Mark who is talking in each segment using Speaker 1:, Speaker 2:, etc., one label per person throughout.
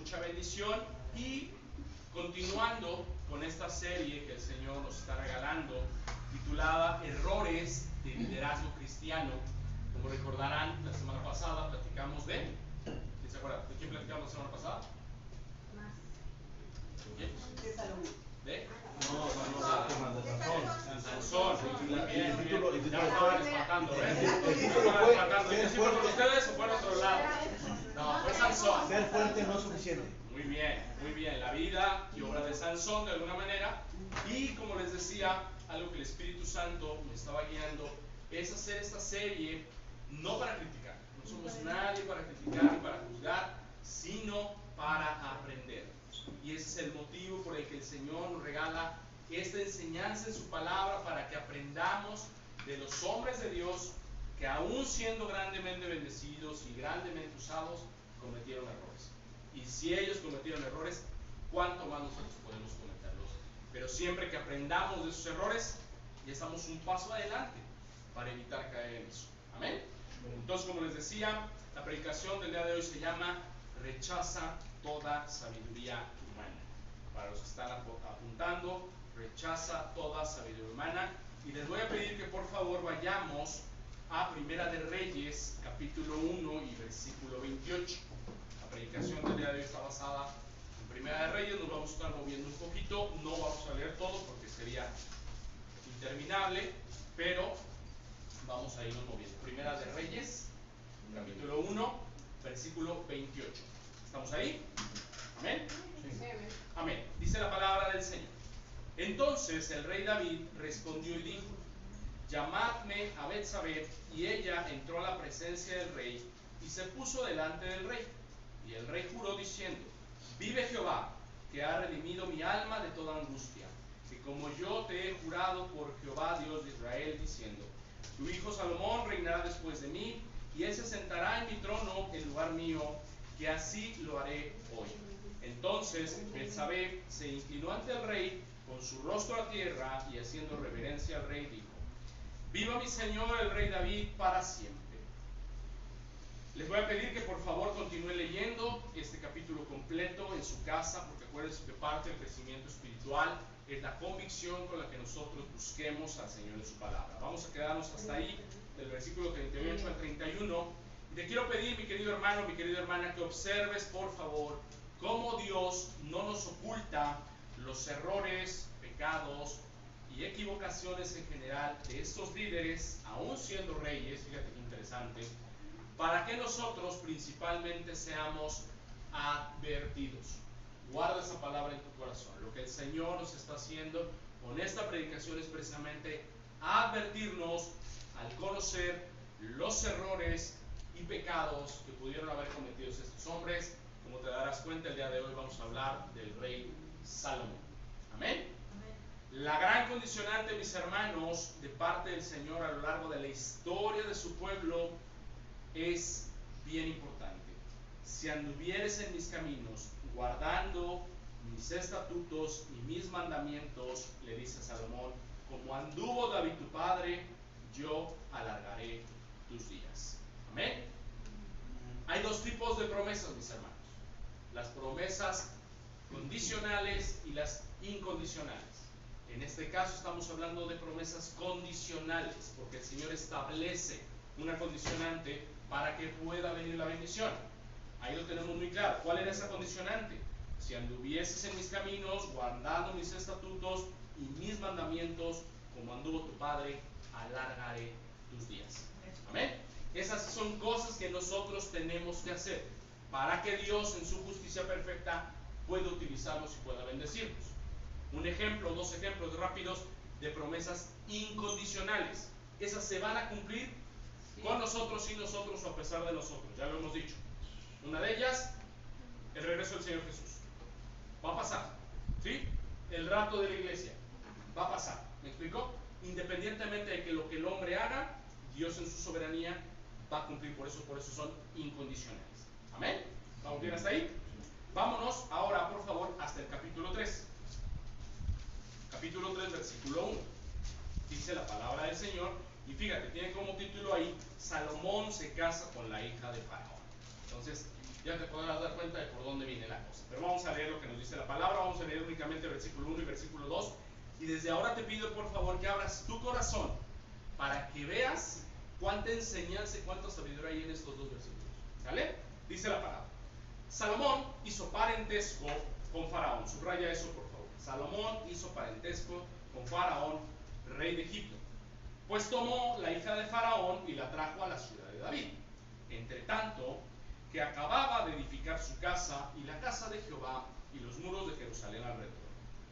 Speaker 1: mucha bendición. Y continuando con esta serie que el Señor nos está regalando, titulada Errores de Liderazgo Cristiano. Como recordarán, la semana pasada platicamos de... ¿Quién se acuerda? ¿De quién platicamos la semana pasada?
Speaker 2: De Salomón.
Speaker 1: ¿De?
Speaker 3: No,
Speaker 1: Sansón.
Speaker 3: El título
Speaker 1: Ya me estaban espantando, ¿ves? ¿Sí fue con ustedes o fue en otro lado? No, fue Sansón.
Speaker 3: Ser fuerte no es suficiente.
Speaker 1: Muy bien, muy bien. La vida y obra de Sansón de alguna manera. Y como les decía, algo que el Espíritu Santo me estaba guiando es hacer esta serie no para criticar. No somos nadie para criticar ni para juzgar, sino para aprender. Y ese es el motivo por el que el Señor nos regala esta enseñanza en su palabra, para que aprendamos de los hombres de Dios que, aún siendo grandemente bendecidos y grandemente usados, cometieron errores. Y si ellos cometieron errores, ¿cuánto más nosotros podemos cometerlos? Pero siempre que aprendamos de esos errores, ya estamos un paso adelante para evitar caer en eso. Amén. Entonces, como les decía, la predicación del día de hoy se llama Rechaza toda sabiduría humana. Para los que están apuntando, rechaza toda sabiduría humana. Y les voy a pedir que por favor vayamos a Primera de Reyes, capítulo 1 y versículo 28. La predicación del día de hoy está basada en Primera de Reyes. Nos vamos a estar moviendo un poquito. No vamos a leer todo porque sería interminable, pero vamos a irnos moviendo. Primera de Reyes, capítulo 1, versículo 28. ¿Estamos ahí? ¿Amén?
Speaker 3: Sí.
Speaker 1: Amén. Dice la palabra del Señor. Entonces el rey David respondió y dijo: llamadme a Betsabé. Y ella entró a la presencia del rey y se puso delante del rey. Y el rey juró diciendo: vive Jehová, que ha redimido mi alma de toda angustia, que como yo te he jurado por Jehová Dios de Israel, diciendo: tu hijo Salomón reinará después de mí, y él se sentará en mi trono en lugar mío, que así lo haré hoy. Entonces Betsabé se inclinó ante el rey con su rostro a tierra, y haciendo reverencia al rey dijo: viva mi señor el rey David para siempre. Les voy a pedir que por favor continúen leyendo este capítulo completo en su casa, porque acuérdense que parte del crecimiento espiritual es la convicción con la que nosotros busquemos al Señor en su palabra. Vamos a quedarnos hasta ahí, del versículo 38 al 31. Y te quiero pedir, mi querido hermano, mi querida hermana, que observes por favor cómo Dios no nos oculta los errores, pecados y equivocaciones en general de estos líderes, aún siendo reyes. Fíjate qué interesante, para que nosotros principalmente seamos advertidos. Guarda esa palabra en tu corazón. Lo que el Señor nos está haciendo con esta predicación es precisamente advertirnos al conocer los errores y pecados que pudieron haber cometido estos hombres. Como te darás cuenta, el día de hoy vamos a hablar del rey Salomón. Amén. La gran condicionante, mis hermanos, de parte del Señor a lo largo de la historia de su pueblo es bien importante. Si anduvieres en mis caminos, guardando mis estatutos y mis mandamientos, le dice Salomón, como anduvo David tu padre, yo alargaré tus días. Amén. Hay dos tipos de promesas, mis hermanos: las promesas condicionales y las incondicionales. En este caso estamos hablando de promesas condicionales, porque el Señor establece una condicionante para que pueda venir la bendición. Ahí lo tenemos muy claro. ¿Cuál era esa condicionante? Si anduvieses en mis caminos, guardando mis estatutos y mis mandamientos, como anduvo tu padre, alargaré tus días. Amén. Esas son cosas que nosotros tenemos que hacer para que Dios, en su justicia perfecta, pueda utilizarnos y pueda bendecirnos. Un ejemplo, dos ejemplos rápidos de promesas incondicionales. Esas se van a cumplir con nosotros, sin nosotros o a pesar de nosotros. Ya lo hemos dicho. Una de ellas, el regreso del Señor Jesús. Va a pasar. ¿Sí? El rapto de la iglesia. Va a pasar. ¿Me explico? Independientemente de que lo que el hombre haga, Dios en su soberanía va a cumplir. Por eso son incondicionales. Amén. ¿Vamos bien hasta ahí? Vámonos ahora, por favor, hasta el capítulo 3. Capítulo 3, versículo 1. Dice la palabra del Señor, y fíjate, tiene como título ahí: Salomón se casa con la hija de Faraón. Entonces, ya te podrás dar cuenta de por dónde viene la cosa. Pero vamos a leer lo que nos dice la palabra, vamos a leer únicamente versículo 1 y versículo 2. Y desde ahora te pido por favor que abras tu corazón para que veas cuánta enseñanza y cuánta sabiduría hay en estos dos versículos. ¿Sale? Dice la palabra. Salomón hizo parentesco con Faraón. Subraya eso por favor. Salomón hizo parentesco con Faraón, rey de Egipto. Pues tomó la hija de Faraón y la trajo a la ciudad de David. Entre tanto, que acababa de edificar su casa y la casa de Jehová y los muros de Jerusalén alrededor.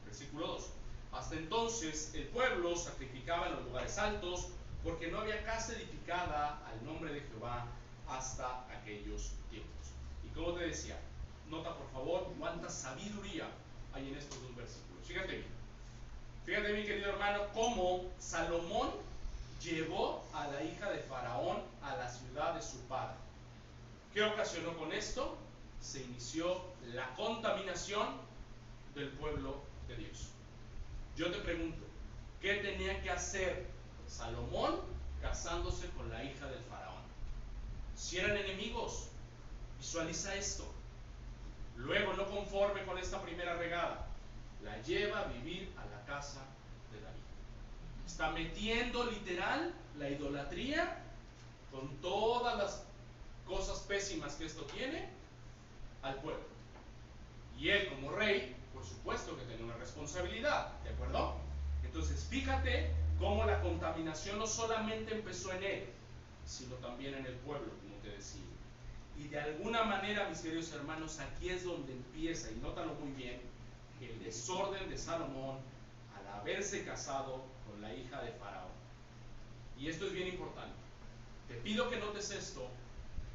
Speaker 1: Versículo 2. Hasta entonces el pueblo sacrificaba en los lugares altos, porque no había casa edificada al nombre de Jehová hasta aquellos tiempos. Y como te decía, nota por favor cuánta sabiduría hay en estos dos versículos. Fíjate bien querido hermano, cómo Salomón llevó a la hija de Faraón a la ciudad de su padre. ¿Qué ocasionó con esto? Se inició la contaminación del pueblo de Dios. Yo te pregunto, ¿qué tenía que hacer Salomón casándose con la hija del Faraón? Si eran enemigos, visualiza esto. Luego, no conforme con esta primera regada, la lleva a vivir a la casa de David. Está metiendo literal la idolatría con todas las cosas pésimas que esto tiene al pueblo. Y él como rey, por supuesto que tenía una responsabilidad, ¿de acuerdo? Entonces fíjate cómo la contaminación no solamente empezó en él, sino también en el pueblo, como te decía. Y de alguna manera, mis queridos hermanos, aquí es donde empieza, y nótalo muy bien, el desorden de Salomón al haberse casado con la hija de Faraón. Y esto es bien importante. Te pido que notes esto,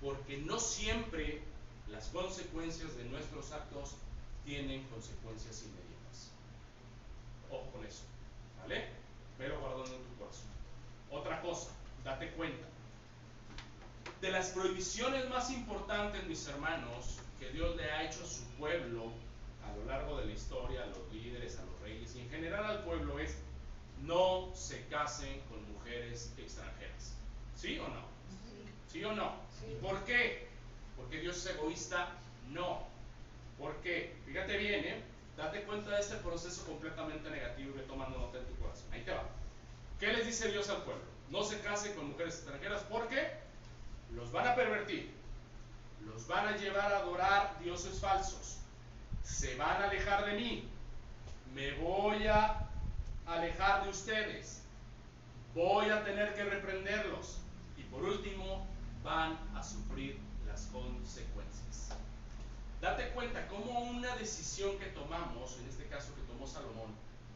Speaker 1: porque no siempre las consecuencias de nuestros actos tienen consecuencias inmediatas. Ojo con eso, ¿vale? Velo guardando en tu corazón. Otra cosa, date cuenta. De las prohibiciones más importantes, mis hermanos, que Dios le ha hecho a su pueblo a lo largo de la historia, a los líderes, a los reyes y en general al pueblo es: no se casen con mujeres extranjeras. ¿Sí o no? ¿Sí o no?
Speaker 2: Sí.
Speaker 1: ¿Y por qué? ¿Porque Dios es egoísta? No. ¿Por qué? Fíjate bien, date cuenta de este proceso completamente negativo y ve tomando nota en tu corazón. Ahí te va. ¿Qué les dice Dios al pueblo? No se casen con mujeres extranjeras porque los van a pervertir, los van a llevar a adorar dioses falsos, se van a alejar de mí, me voy a alejar de ustedes, voy a tener que reprenderlos y por último van a sufrir las consecuencias. Date cuenta cómo una decisión que tomamos, en este caso que tomó Salomón,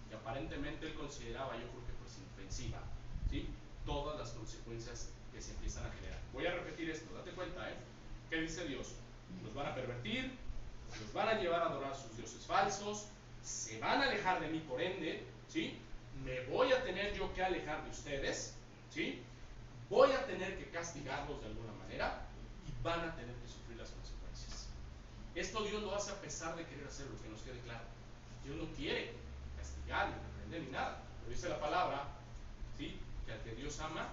Speaker 1: que aparentemente él consideraba, yo creo que pues inofensiva, ¿sí? Todas las consecuencias que se empiezan a generar. Voy a repetir esto, date cuenta, ¿qué dice Dios? Los van a pervertir, los van a llevar a adorar a sus dioses falsos, se van a alejar de mí por ende, ¿sí? Me voy a tener yo que alejar de ustedes, ¿sí? Voy a tener que castigarlos de alguna manera y van a tener que sufrir las consecuencias. Esto Dios lo hace a pesar de querer hacerlo, que nos quede claro. Dios no quiere castigar ni reprender ni nada, pero dice la palabra, ¿sí? Que al que Dios ama,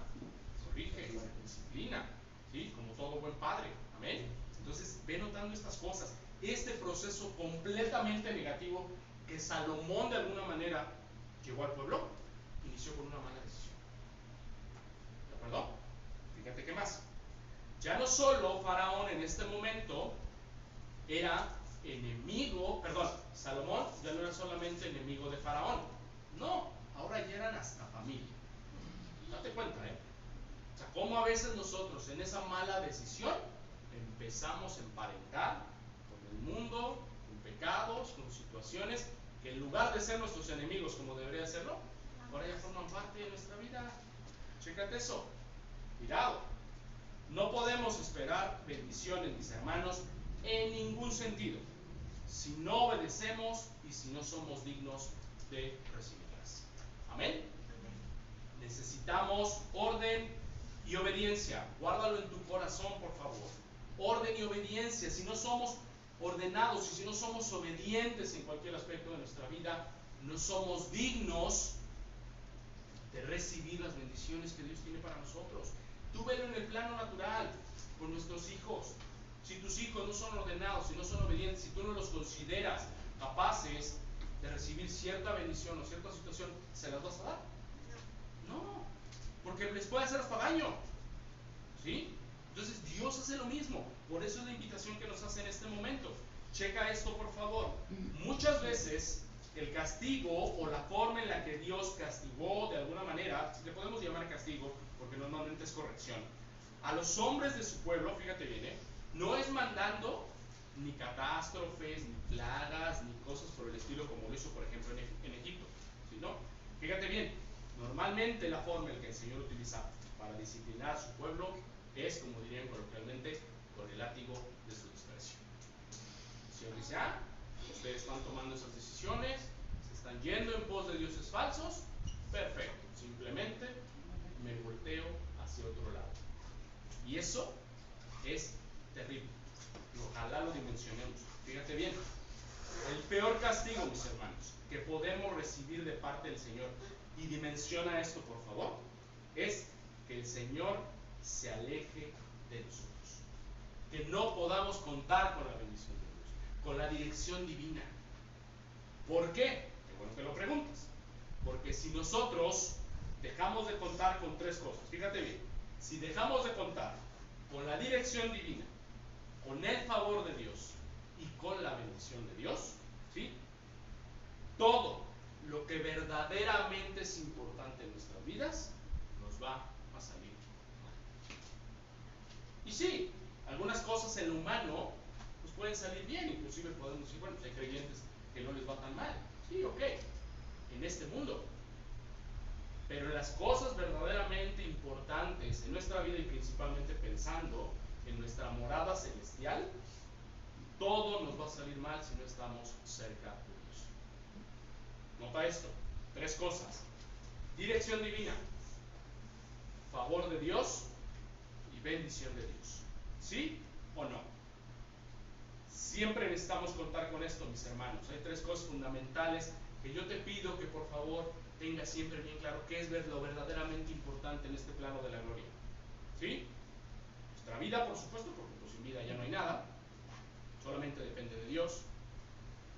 Speaker 1: corrige, disciplina, ¿sí? Como todo buen padre, amén. Entonces ve notando estas cosas, este proceso completamente negativo que Salomón de alguna manera llevó al pueblo, inició con una mala decisión. ¿De acuerdo? Fíjate qué más. Ya no solo Faraón en este momento era enemigo, perdón, Salomón ya no era solamente enemigo de Faraón, no, ahora ya eran hasta familia. Date cuenta, o sea, cómo a veces nosotros en esa mala decisión empezamos a emparentar con el mundo, con pecados, con situaciones que en lugar de ser nuestros enemigos como debería serlo, ahora ya forman parte de nuestra vida. Chécate eso, cuidado. No podemos esperar bendiciones, mis hermanos, en ningún sentido, si no obedecemos y si no somos dignos de recibirlas. Amén. Necesitamos orden y obediencia. Guárdalo en tu corazón, por favor. Orden y obediencia. Si no somos ordenados y si no somos obedientes en cualquier aspecto de nuestra vida, no somos dignos de recibir las bendiciones que Dios tiene para nosotros. Tú velo en el plano natural, con nuestros hijos. Si tus hijos no son ordenados, si no son obedientes, si tú no los consideras capaces de recibir cierta bendición o cierta situación, ¿se las vas a dar? No, porque les puede hacer hasta daño. ¿Sí? Entonces Dios hace lo mismo. Por eso es la invitación que nos hace en este momento. Checa esto, por favor. Muchas veces el castigo o la forma en la que Dios castigó de alguna manera, si le podemos llamar castigo, porque normalmente es corrección, a los hombres de su pueblo, fíjate bien, no es mandando ni catástrofes, ni plagas, ni cosas por el estilo como lo hizo, por ejemplo, en Egipto. ¿Sí? No, fíjate bien, normalmente la forma en que el Señor utiliza para disciplinar a su pueblo es, como dirían coloquialmente, con el látigo de su desprecio. El Señor dice, ustedes están tomando esas decisiones, se están yendo en pos de dioses falsos, perfecto, simplemente me volteo hacia otro lado. Y eso es terrible. Y ojalá lo dimensionemos. Fíjate bien, el peor castigo, mis hermanos, que podemos recibir de parte del Señor, y dimensiona esto por favor, es que el Señor se aleje de nosotros, que no podamos contar con la bendición de Dios, con la dirección divina. ¿Por qué? Qué bueno que lo preguntas. Porque si nosotros dejamos de contar con tres cosas, fíjate bien, si dejamos de contar con la dirección divina, con el favor de Dios y con la bendición de Dios, ¿sí? Todo lo que verdaderamente es importante en nuestras vidas nos va a salir mal. Y sí, algunas cosas en lo humano pues pueden salir bien, inclusive podemos decir, bueno, hay creyentes que no les va tan mal. Sí, ok, en este mundo. Pero en las cosas verdaderamente importantes en nuestra vida y principalmente pensando en nuestra morada celestial, todo nos va a salir mal si no estamos cerca de Dios. Nota esto, tres cosas: dirección divina, favor de Dios y bendición de Dios. ¿Sí o no? Siempre necesitamos contar con esto, mis hermanos. Hay tres cosas fundamentales que yo te pido que por favor tengas siempre bien claro qué es lo verdaderamente importante en este plano de la gloria. ¿Sí? Nuestra vida, por supuesto, porque pues sin vida ya no hay nada, solamente depende de Dios.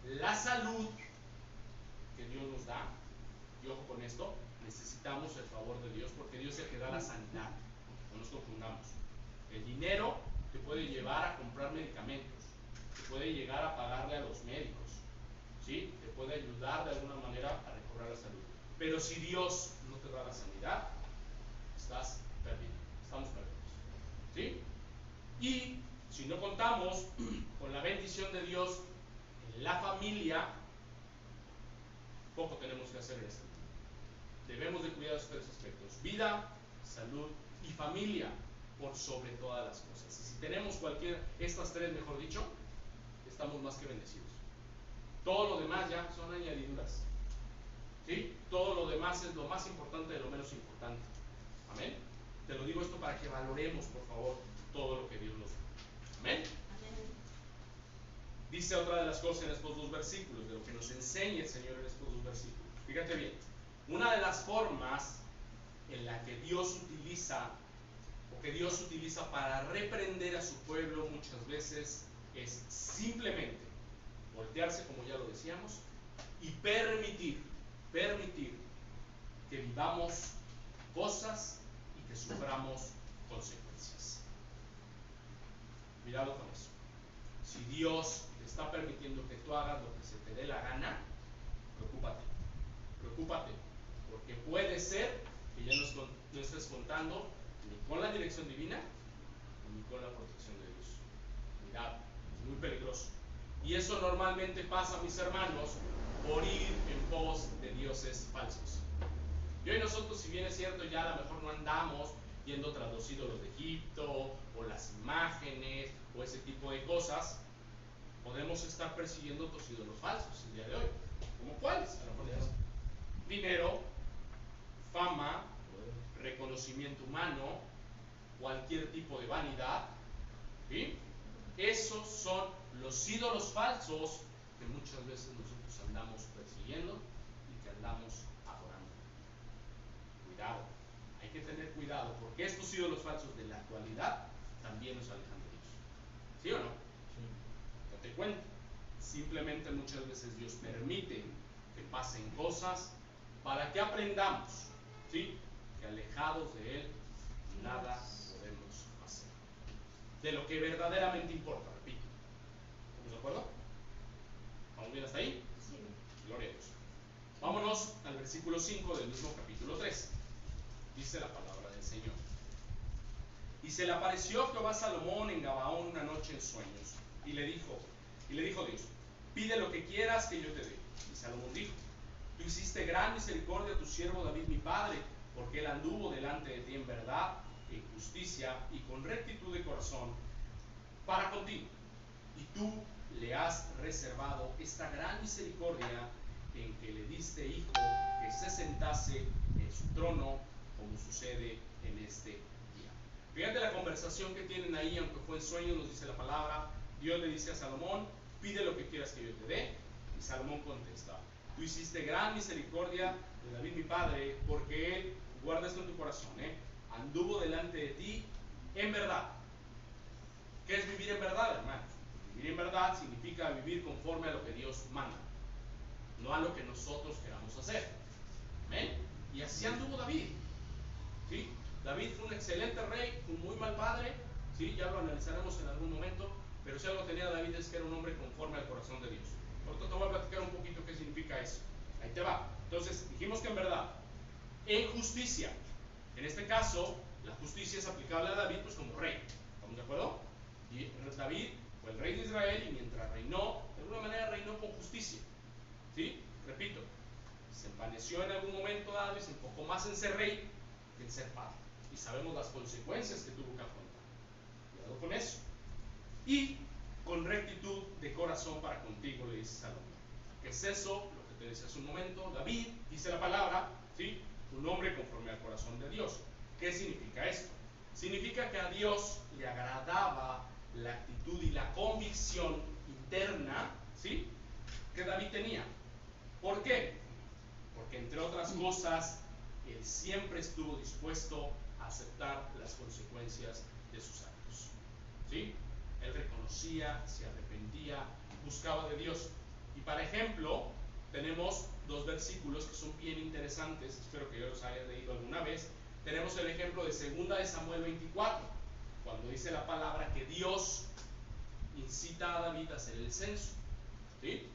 Speaker 1: La salud que Dios nos da, y ojo con esto, necesitamos el favor de Dios porque Dios es el que da la sanidad, no nos confundamos. El dinero te puede llevar a comprar medicamentos, te puede llegar a pagarle a los médicos, ¿sí? Te puede ayudar de alguna manera a recobrar la salud. Pero si Dios no te da la sanidad, estás perdido, estamos perdidos, ¿sí? Y si no contamos con la bendición de Dios en la familia, poco tenemos que hacer en este mundo. Debemos de cuidar estos tres aspectos: vida, salud y familia, por sobre todas las cosas. Y si tenemos estas tres, mejor dicho, estamos más que bendecidos. Todo lo demás ya son añadiduras, ¿sí? Todo lo demás es lo más importante de lo menos importante. Amén. Te lo digo esto para que valoremos, por favor, todo lo que Dios nos da. Amén. Dice otra de las cosas en estos dos versículos, de lo que nos enseña el Señor en estos dos versículos. Fíjate bien, una de las formas en la que Dios utiliza, o que Dios utiliza para reprender a su pueblo muchas veces, es simplemente voltearse, como ya lo decíamos, y permitir que vivamos cosas y que suframos consecuencias. Cuidado con eso. Si Dios te está permitiendo que tú hagas lo que se te dé la gana, preocúpate, porque puede ser que ya no estés contando ni con la dirección divina ni con la protección de Dios. Cuidado, es muy peligroso. Y eso normalmente pasa, mis hermanos, por ir en pos de dioses falsos. Y hoy nosotros, si bien es cierto, ya a lo mejor no andamos yendo tras los ídolos de Egipto, o las imágenes, o ese tipo de cosas, podemos estar persiguiendo otros ídolos falsos el día de hoy. ¿Como cuáles? A lo mejor dinero, fama, reconocimiento humano, cualquier tipo de vanidad, ¿sí? Esos son los ídolos falsos que muchas veces nosotros andamos persiguiendo y que andamos adorando. Cuidado, hay que tener cuidado, porque estos ídolos falsos de la actualidad también nos alejan de Dios, ¿Sí o no? Date cuenta. Simplemente muchas veces Dios permite que pasen cosas para que aprendamos, ¿sí? Que alejados de Él nada podemos hacer. De lo que verdaderamente importa, repito. ¿Estamos de acuerdo? ¿Vamos bien hasta ahí?
Speaker 2: Sí.
Speaker 1: Gloria a Dios. Vámonos al versículo 5 del mismo capítulo 3. Dice la palabra del Señor. Y se le apareció Jehová a Salomón en Gabaón una noche en sueños, y le dijo Dios, pide lo que quieras que yo te dé. Y Salomón dijo, tú hiciste gran misericordia a tu siervo David mi padre, porque él anduvo delante de ti en verdad, en justicia y con rectitud de corazón para contigo. Y tú le has reservado esta gran misericordia en que le diste hijo que se sentase en su trono, como sucede en este día. Fíjate la conversación que tienen ahí, aunque fue en sueños, nos dice la palabra. Dios le dice a Salomón, pide lo que quieras que yo te dé. Y Salomón contesta, tú hiciste gran misericordia de David mi padre, porque él, guarda esto en tu corazón, anduvo delante de ti en verdad. ¿Qué es vivir en verdad, hermanos? Vivir en verdad significa vivir conforme a lo que Dios manda, no a lo que nosotros queramos hacer. ¿Amén? Y así anduvo David. ¿Sí? David fue un excelente rey, un muy mal padre, ¿sí? Ya lo analizaremos en algún momento, pero si algo tenía David es que era un hombre conforme al corazón de Dios. Por lo tanto, te voy a platicar un poquito qué significa eso. Ahí te va. Entonces, dijimos que en verdad, en justicia, en este caso, la justicia es aplicable a David pues como rey. ¿Estamos de acuerdo? Y David fue el rey de Israel y mientras reinó, de alguna manera reinó con justicia. ¿Sí? Repito, se envaneció en algún momento dado y se enfocó más en ser rey que en ser padre. Y sabemos las consecuencias que tuvo que afrontar. Cuidado con eso. Y con rectitud de corazón para contigo, le dice Salomón. ¿Qué es eso? Lo que te decía hace un momento. David, dice la palabra, ¿sí? Un hombre conforme al corazón de Dios. ¿Qué significa esto? Significa que a Dios le agradaba la actitud y la convicción interna, ¿sí? Que David tenía. ¿Por qué? Porque entre otras cosas, él siempre estuvo dispuesto a aceptar las consecuencias de sus actos. ¿Sí? Él reconocía, se arrepentía, buscaba de Dios. Y para ejemplo, tenemos dos versículos que son bien interesantes, espero que yo los haya leído alguna vez. Tenemos el ejemplo de 2 de Samuel 24, cuando dice la palabra que Dios incita a David a hacer el censo. ¿Sí?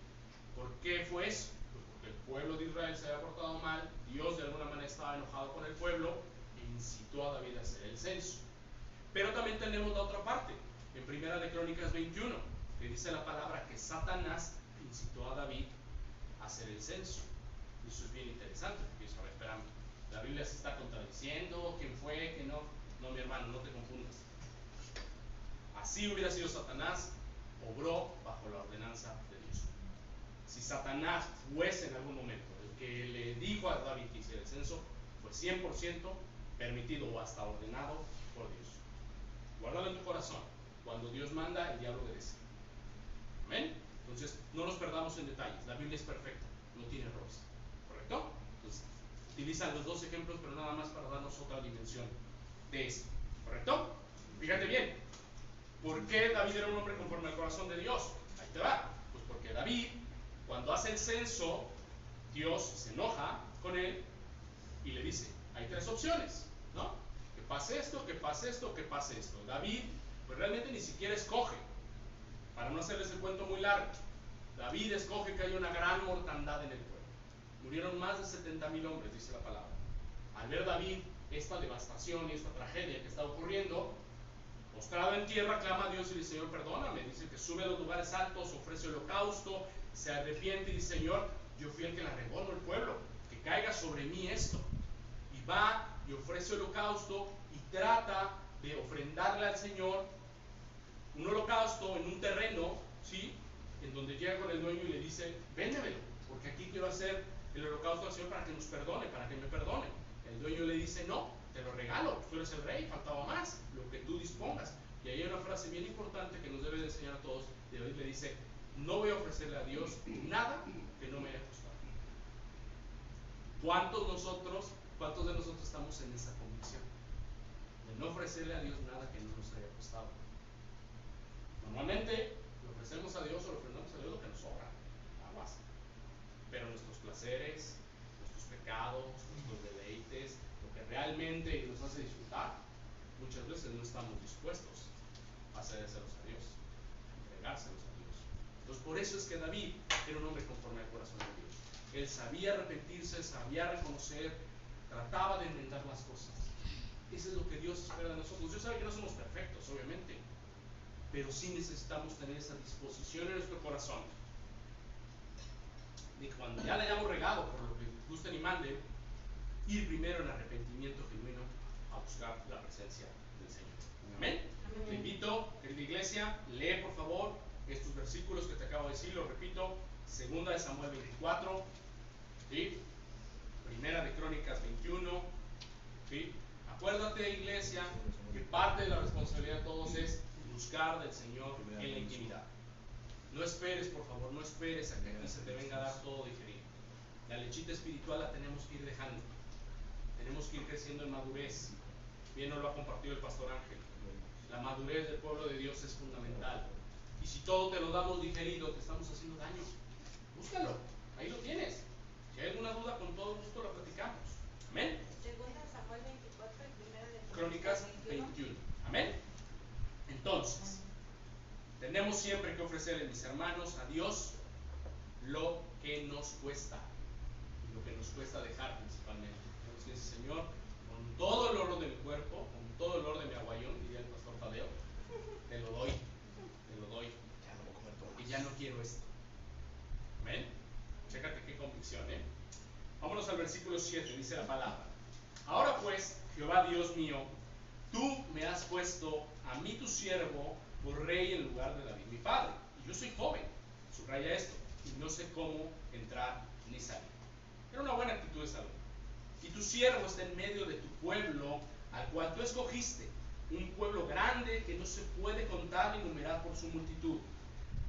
Speaker 1: ¿Por qué fue eso? Pues porque el pueblo de Israel se había portado mal, Dios de alguna manera estaba enojado con el pueblo e incitó a David a hacer el censo. Pero también tenemos la otra parte, en Primera de Crónicas 21, que dice la palabra que Satanás incitó a David a hacer el censo. Y eso es bien interesante, porque a ver, espérame, la Biblia se está contradiciendo, quién fue, que no. No, mi hermano, no te confundas. Así hubiera sido Satanás, obró bajo la ordenanza de Dios. Si Satanás fuese en algún momento el que le dijo a David que hiciera el censo, fue 100% permitido o hasta ordenado por Dios. Guárdalo en tu corazón. Cuando Dios manda, el diablo obedece. ¿Amén? Entonces, no nos perdamos en detalles. La Biblia es perfecta, no tiene errores. ¿Correcto? Entonces, utilizan los dos ejemplos, pero nada más para darnos otra dimensión de esto. ¿Correcto? Fíjate bien. ¿Por qué David era un hombre conforme al corazón de Dios? Ahí te va. Pues porque David, cuando hace el censo, Dios se enoja con él y le dice, hay tres opciones, ¿no? Que pase esto, que pase esto, que pase esto. David, pues realmente ni siquiera escoge. Para no hacerles el cuento muy largo, David escoge que haya una gran mortandad en el pueblo. Murieron más de 70,000 hombres, dice la palabra. Al ver David esta devastación y esta tragedia que está ocurriendo, postrado en tierra, clama a Dios y dice, Señor, perdóname. Dice que sube a los lugares altos, ofrece holocausto, se arrepiente y dice, Señor, yo fui el que la regó, no el pueblo, que caiga sobre mí esto. Y va y ofrece holocausto y trata de ofrendarle al Señor un holocausto en un terreno, ¿sí? En donde llega con el dueño y le dice, véndemelo, porque aquí quiero hacer el holocausto al Señor para que nos perdone, para que me perdone. El dueño le dice, no, te lo regalo, tú eres el rey, faltaba más, lo que tú dispongas. Y ahí hay una frase bien importante que nos debe de enseñar a todos. Y David le dice, no voy a ofrecerle a Dios nada que no me haya costado. ¿Cuántos de nosotros estamos en esa convicción? De no ofrecerle a Dios nada que no nos haya costado. Normalmente le ofrecemos a Dios o le ofrecemos a Dios lo que nos sobra, aguas. Pero nuestros placeres, nuestros pecados, nuestros deleites, lo que realmente nos hace disfrutar, muchas veces no estamos dispuestos a cedérselos a Dios, entregárselos a Dios. Entonces por eso es que David era un hombre conforme al corazón de Dios. Él sabía arrepentirse, sabía reconocer, trataba de enmendar las cosas. Eso es lo que Dios espera de nosotros. Dios sabe que no somos perfectos, obviamente, pero sí necesitamos tener esa disposición en nuestro corazón de cuando ya le hayamos regado por lo que gusten y manden, ir primero en arrepentimiento genuino a buscar la presencia del Señor. Amén. Te invito, querida iglesia, lee por favor estos versículos que te acabo de decir, lo repito, 2 de Samuel 24, ¿sí? Primera de Crónicas 21, ¿sí? Acuérdate, iglesia, que parte de la responsabilidad de todos es buscar del Señor en la intimidad. No esperes, por favor, no esperes a que aquí se te venga a dar todo digerido. La lechita espiritual la tenemos que ir dejando. Tenemos que ir creciendo en madurez. Bien nos lo ha compartido el pastor Ángel. La madurez del pueblo de Dios es fundamental. Y si todo te lo damos digerido, te estamos haciendo daño. Búscalo, ahí lo tienes. Si hay alguna duda, con todo gusto la platicamos. Amén.
Speaker 2: Segunda de Samuel 24 y primera de
Speaker 1: Crónicas 21. Amén. Entonces, tenemos siempre que ofrecerle, mis hermanos, a Dios lo que nos cuesta. Y lo que nos cuesta dejar principalmente. Tenemos que decir, Señor, con todo el oro de mi cuerpo, con todo el oro de mi aguayón, diría el pastor Tadeo, te lo doy. Te lo doy.
Speaker 3: Ya no voy a comer todo.
Speaker 1: Porque ya no quiero esto. Amén. Chécate qué convicción, ¿eh? Vámonos al versículo 7, dice la palabra. Ahora pues, Jehová Dios mío, tú me has puesto a mí tu siervo por rey en lugar de David mi padre. Y yo soy joven, subraya esto, y no sé cómo entrar ni salir. Era una buena actitud de Salomón. Y tu siervo está en medio de tu pueblo, al cual tú escogiste, un pueblo grande que no se puede contar ni numerar por su multitud.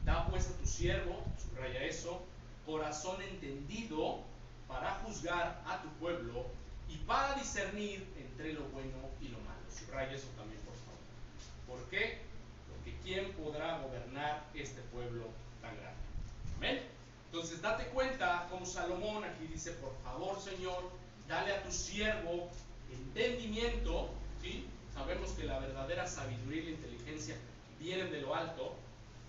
Speaker 1: Da pues a tu siervo, subraya eso, corazón entendido para juzgar a tu pueblo y para discernir entre lo bueno y lo malo. Subraya eso también, por favor. ¿Por qué? Porque ¿quién podrá gobernar este pueblo tan grande? Amén. Entonces date cuenta como Salomón aquí dice, por favor, Señor, dale a tu siervo entendimiento, ¿sí? Sabemos que la verdadera sabiduría y la inteligencia vienen de lo alto.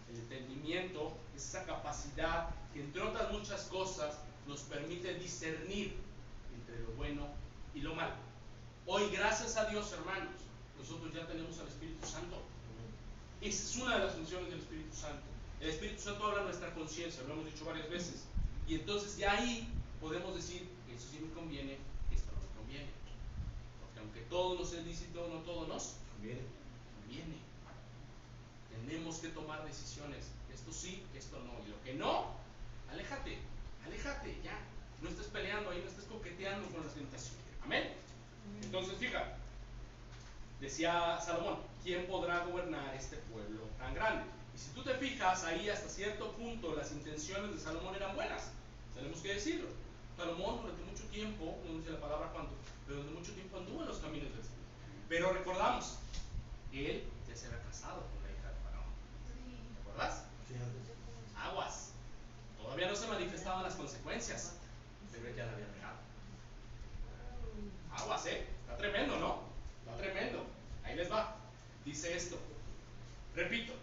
Speaker 1: El entendimiento es esa capacidad que, entre otras muchas cosas, nos permite discernir entre lo bueno y lo malo. Hoy, gracias a Dios, hermanos, nosotros ya tenemos al Espíritu Santo. Esa es una de las funciones del Espíritu Santo. El Espíritu Santo habla a nuestra conciencia, lo hemos dicho varias veces. Y entonces de ahí podemos decir, eso sí me conviene, esto no me conviene. Porque aunque todo nos es lícito, no todo nos
Speaker 3: Conviene.
Speaker 1: conviene. Tenemos que tomar decisiones. Esto sí, esto no. Y lo que no, aléjate, aléjate, ya. No estés peleando ahí, no estés coqueteando con las tentaciones. Amén. Entonces, fíjate, decía Salomón, ¿quién podrá gobernar este pueblo tan grande? Y si tú te fijas, ahí hasta cierto punto las intenciones de Salomón eran buenas. Tenemos que decirlo. Salomón durante mucho tiempo, no dice la palabra cuánto, pero durante mucho tiempo anduvo en los caminos del Señor. Pero recordamos, él ya se había casado con la hija de Faraón. ¿Te acuerdas?
Speaker 3: Sí.
Speaker 1: Aguas. Todavía no se manifestaban las consecuencias, pero él ya la había regado. Aguas, está tremendo, ¿no? Está tremendo. Ahí les va. Dice esto. Repito.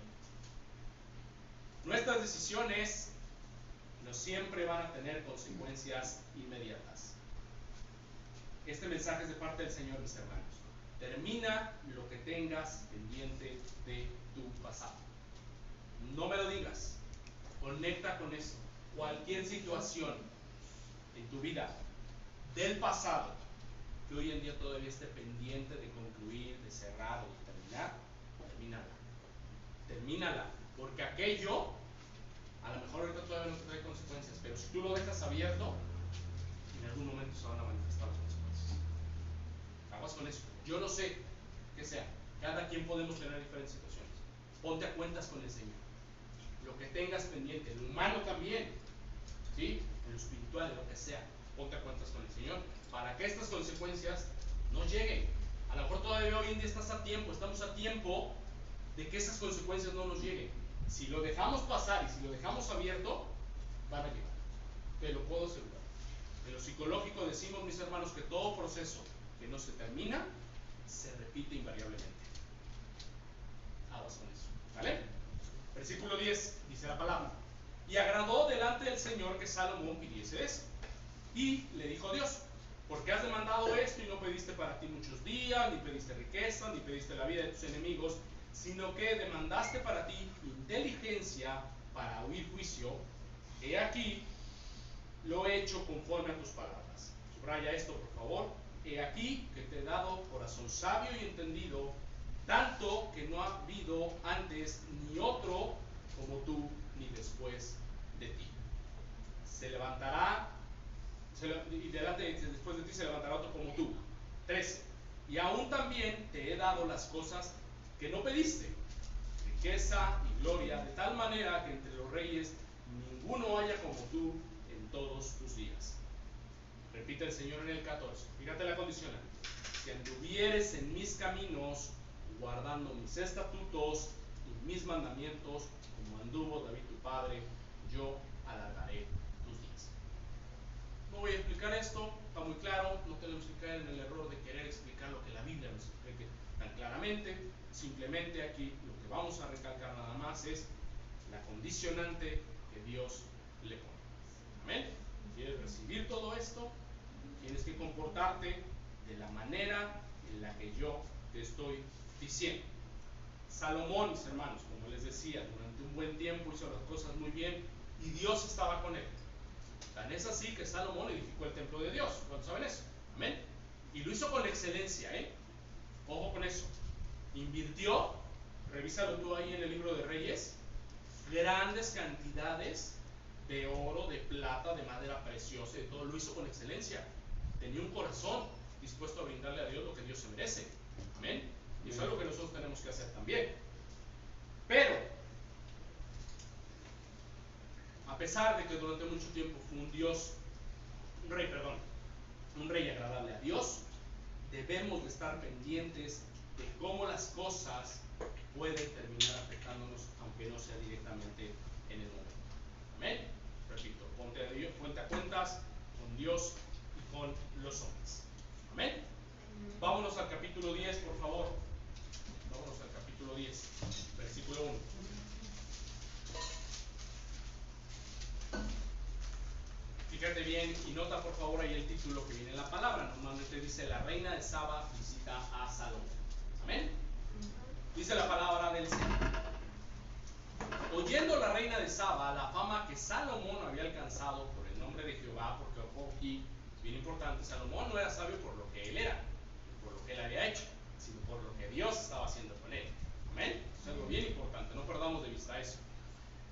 Speaker 1: Nuestras decisiones no siempre van a tener consecuencias inmediatas. Este mensaje es de parte del Señor, mis hermanos. Termina lo que tengas pendiente de tu pasado. No me lo digas. Conecta con eso. Cualquier situación en tu vida del pasado que hoy en día todavía esté pendiente de concluir, de cerrar o de terminar, termínala, porque aquello a lo mejor ahorita todavía no trae consecuencias, pero si tú lo dejas abierto, en algún momento se van a manifestar las consecuencias. Aguas con eso. Yo no sé qué sea, cada quien podemos tener diferentes situaciones. Ponte a cuentas con el Señor. Lo que tengas pendiente, en lo humano también, ¿sí? En lo espiritual, en lo que sea, ponte a cuentas con el Señor para que estas consecuencias no lleguen. A lo mejor todavía hoy en día estamos a tiempo de que esas consecuencias no nos lleguen. Si lo dejamos pasar y si lo dejamos abierto, van a llegar. Te lo puedo asegurar. En lo psicológico decimos, mis hermanos, que todo proceso que no se termina, se repite invariablemente. Aguas con eso, ¿vale? Versículo 10, dice la palabra. Y agradó delante del Señor que Salomón pidiese eso. Y le dijo Dios, ¿por qué has demandado esto y no pediste para ti muchos días, ni pediste riqueza, ni pediste la vida de tus enemigos, sino que demandaste para ti inteligencia para oír juicio? He aquí, lo he hecho conforme a tus palabras. Subraya esto, por favor. He aquí que te he dado corazón sabio y entendido, tanto que no ha habido antes ni otro como tú, ni después de ti. Se levantará, y después de ti se levantará otro como tú. 13. Y aún también te he dado las cosas que no pediste, riqueza y gloria, de tal manera que entre los reyes ninguno haya como tú en todos tus días. Repite el Señor en el 14. Fíjate la condición. Si anduvieres en mis caminos, guardando mis estatutos y mis mandamientos, como anduvo David tu padre, yo alargaré tus días. No voy a explicar esto, está muy claro, no tenemos que caer en el error de querer explicar lo que la Biblia nos explique tan claramente. Simplemente aquí lo que vamos a recalcar nada más es la condicionante que Dios le pone. Amén. ¿Quieres recibir todo esto? Tienes que comportarte de la manera en la que yo te estoy diciendo. Salomón, mis hermanos, como les decía, durante un buen tiempo hizo las cosas muy bien y Dios estaba con él. Tan es así que Salomón edificó el templo de Dios. ¿Cuántos saben eso? Amén. Y lo hizo con excelencia, Ojo con eso. Invirtió, revísalo tú ahí en el libro de Reyes, grandes cantidades de oro, de plata, de madera preciosa, de todo. Lo hizo con excelencia. Tenía un corazón dispuesto a brindarle a Dios lo que Dios se merece. Amén. Y eso es lo que nosotros tenemos que hacer también. Pero, a pesar de que durante mucho tiempo fue un rey agradable a Dios, debemos de estar pendientes de cómo las cosas pueden terminar afectándonos, aunque no sea directamente en el momento. Amén. Repito, ponte a cuentas con Dios y con los hombres. Amén. Vámonos al capítulo 10, por favor. Vámonos al capítulo 10, versículo 1. Fíjate bien y nota por favor ahí el título que viene en la palabra. Normalmente dice: la reina de Saba visita a Salomón. Amén. Dice la palabra del Señor. Oyendo la reina de Saba la fama que Salomón había alcanzado por el nombre de Jehová, porque ojo aquí, es bien importante, Salomón no era sabio por lo que él era, por lo que él había hecho, sino por lo que Dios estaba haciendo con él. Amén. Es algo bien importante, no perdamos de vista eso.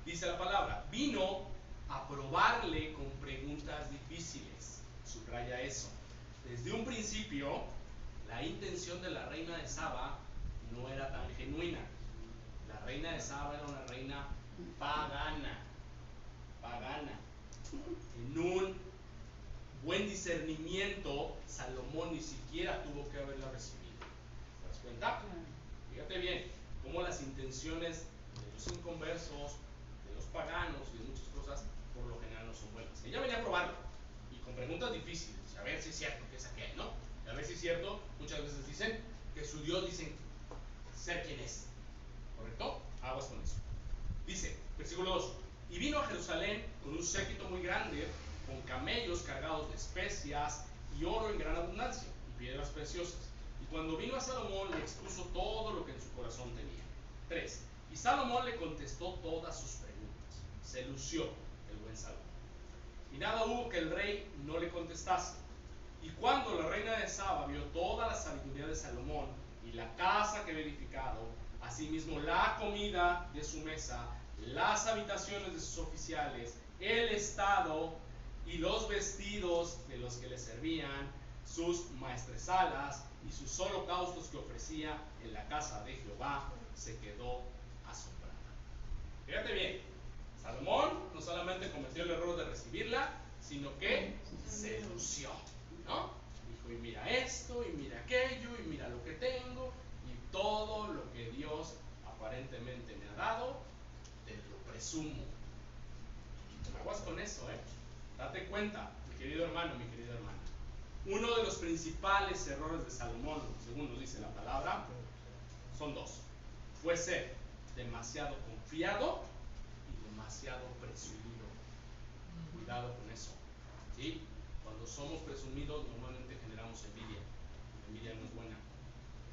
Speaker 1: Dice la palabra: vino a probarle con preguntas difíciles. Subraya eso. Desde un principio, la intención de la reina de Saba no era tan genuina. La reina de Saba era una reina pagana. En un buen discernimiento, Salomón ni siquiera tuvo que haberla recibido. ¿Te das cuenta? Fíjate bien cómo las intenciones de los inconversos, de los paganos y de muchas cosas, por lo general no son buenas. Ella venía a probarlo y con preguntas difíciles, a ver si es cierto que es aquel, ¿no? A ver si es cierto. Muchas veces dicen que su Dios dicen ser quien es. ¿Correcto? Aguas con eso. Dice, versículo 2: y vino a Jerusalén con un séquito muy grande, con camellos cargados de especias y oro en gran abundancia y piedras preciosas. Y cuando vino a Salomón, le expuso todo lo que en su corazón tenía. 3. Y Salomón le contestó todas sus preguntas. Se lució el buen Salomón. Y nada hubo que el rey no le contestase. Y cuando la reina de Saba vio toda la sabiduría de Salomón y la casa que había edificado, asimismo la comida de su mesa, las habitaciones de sus oficiales, el estado y los vestidos de los que le servían, sus maestresalas y sus holocaustos que ofrecía en la casa de Jehová, se quedó asombrada. Fíjate bien, Salomón no solamente cometió el error de recibirla, sino que se lució, ¿no? Dijo: y mira esto, y mira aquello, y mira lo que tengo, y todo lo que Dios aparentemente me ha dado, te presumo. Aguas con eso, Date cuenta, mi querido hermano, mi querida hermana. Uno de los principales errores de Salomón, según nos dice la palabra, son dos. Fue ser demasiado confiado y demasiado presumido. Cuidado con eso, ¿sí? Cuando somos presumidos normalmente generamos envidia. La envidia no es buena.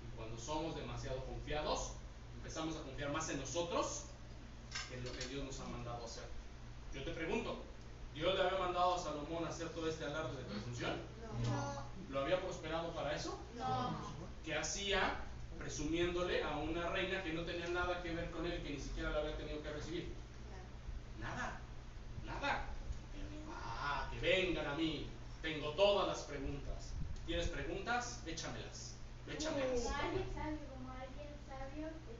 Speaker 1: Y cuando somos demasiado confiados, empezamos a confiar más en nosotros que en lo que Dios nos ha mandado a hacer. Yo te pregunto, ¿Dios le había mandado a Salomón a hacer todo este alarde de presunción?
Speaker 2: No.
Speaker 1: ¿Lo había prosperado para eso?
Speaker 2: No.
Speaker 1: ¿Qué hacía presumiéndole a una reina que no tenía nada que ver con él, que ni siquiera la había tenido que recibir? Nada, nada. Que vengan a mí, tengo todas las preguntas. ¿Tienes preguntas? Échamelas. Échamelas.
Speaker 4: Como alguien sabio que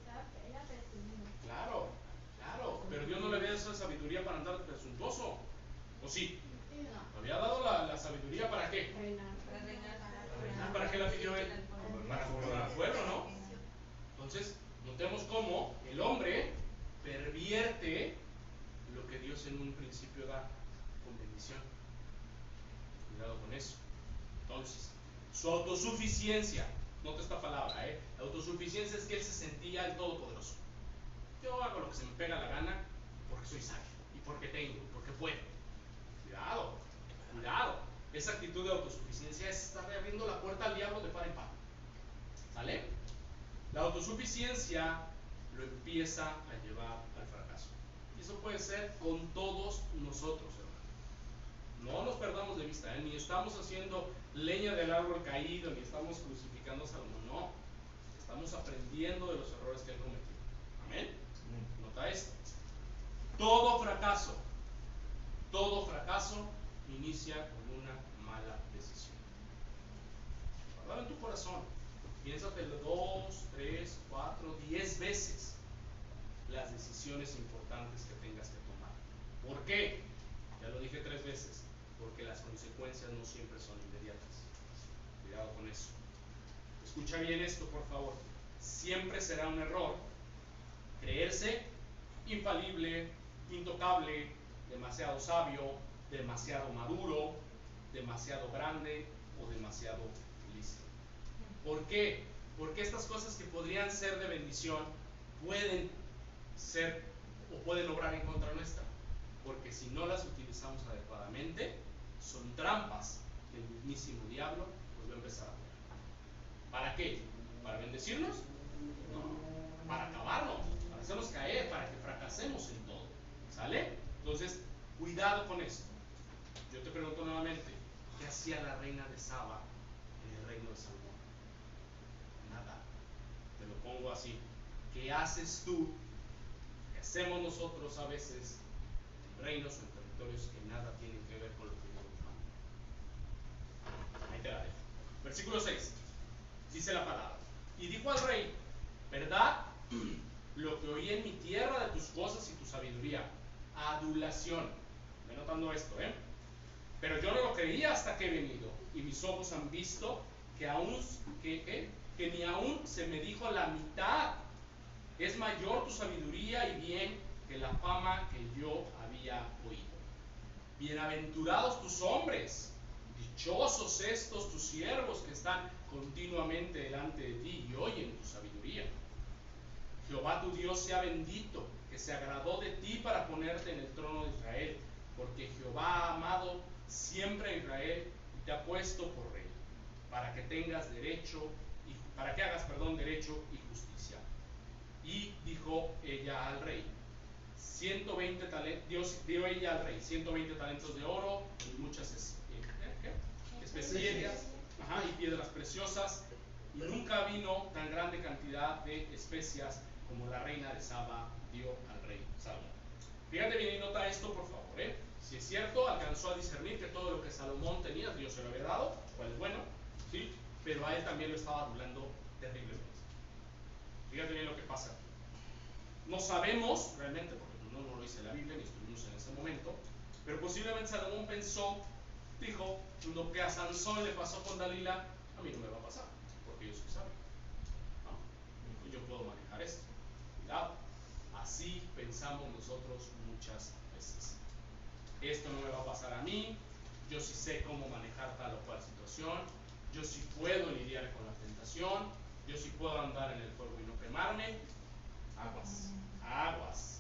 Speaker 4: era presumido.
Speaker 1: Claro, claro. Pero Dios no le había dado esa sabiduría para andar presuntuoso. ¿O sí?
Speaker 4: No.
Speaker 1: ¿Le había dado la sabiduría para qué? ¿Para qué la pidió él? Para gobernar al pueblo, ¿no? Entonces, notemos cómo el hombre pervierte lo que Dios en un principio da con bendición. Cuidado con eso. Entonces, su autosuficiencia, nota esta palabra, la autosuficiencia es que él se sentía el todopoderoso. Yo hago lo que se me pega la gana porque soy sabio, y porque tengo, y porque puedo. Cuidado, cuidado. Esa actitud de autosuficiencia es estarle abriendo la puerta al diablo de par en par. ¿Sale? La autosuficiencia lo empieza a llevar al fracaso. Y eso puede ser con todos nosotros, hermano. No nos perdamos de vista, ni estamos haciendo leña del árbol caído, ni estamos crucificando a Salomón, no. Estamos aprendiendo de los errores que él cometió. Amén. Nota esto. Todo fracaso inicia con una mala decisión. Guárdalo en tu corazón. Piénsatelo 2, 3, 4, 10 veces las decisiones importantes que tengas que tomar. ¿Por qué? Ya lo dije 3 veces. Porque las consecuencias no siempre son inmediatas. Cuidado con eso. Escucha bien esto, por favor. Siempre será un error creerse infalible, intocable, demasiado sabio, demasiado maduro, demasiado grande o demasiado listo. ¿Por qué? Porque estas cosas que podrían ser de bendición pueden ser o pueden obrar en contra nuestra. Porque si no las utilizamos adecuadamente, son trampas que el mismísimo diablo nos va a empezar a poner. ¿Para qué? ¿Para bendecirnos? No. Para acabarnos, para hacernos caer, para que fracasemos en todo. ¿Sale? Entonces, cuidado con esto. Yo te pregunto nuevamente, ¿qué hacía la reina de Saba en el reino de Salomón? Nada. Te lo pongo así. ¿Qué haces tú? ¿Qué hacemos nosotros a veces en reinos o en territorios que nada tienen que ver con lo que Dios nos manda? Ahí te la dejo. Versículo 6. Dice la palabra. Y dijo al rey, ¿verdad? Lo que oí en mi tierra de tus cosas y tu sabiduría. Adulación. Ve notando esto, Pero yo no lo creía hasta que he venido. Y mis ojos han visto que ni aún se me dijo la mitad. Es mayor tu sabiduría y bien que la fama que yo había oído. Bienaventurados tus hombres, dichosos estos tus siervos que están continuamente delante de ti y oyen tu sabiduría. Jehová tu Dios sea bendito, que se agradó de ti para ponerte en el trono de Israel, porque Jehová ha amado siempre a Israel y te ha puesto por rey, para que tengas derecho y justicia. Y dijo ella al rey, 120 talentos, Dios dio ella al rey 120 talentos de oro y muchas especias y piedras preciosas, y nunca vino tan grande cantidad de especias como la reina de Saba dio al rey Salomón. Fíjate bien y nota esto, por favor. Si es cierto, alcanzó a discernir que todo lo que Salomón tenía, Dios se lo había dado, cual es bueno, ¿sí? Pero a él también lo estaba adulando terriblemente. Fíjate bien lo que pasa aquí. No sabemos realmente, porque no lo dice la Biblia, ni estuvimos en ese momento, pero posiblemente Salomón dijo, lo que a Sansón le pasó con Dalila, a mí no me va a pasar, porque yo soy sabio. No, yo puedo manejar esto. Cuidado. Así pensamos nosotros muchas veces. Esto no me va a pasar a mí, yo sí sé cómo manejar tal o cual situación, yo sí puedo lidiar con la tentación, yo sí puedo andar en el fuego y no quemarme. Aguas, aguas,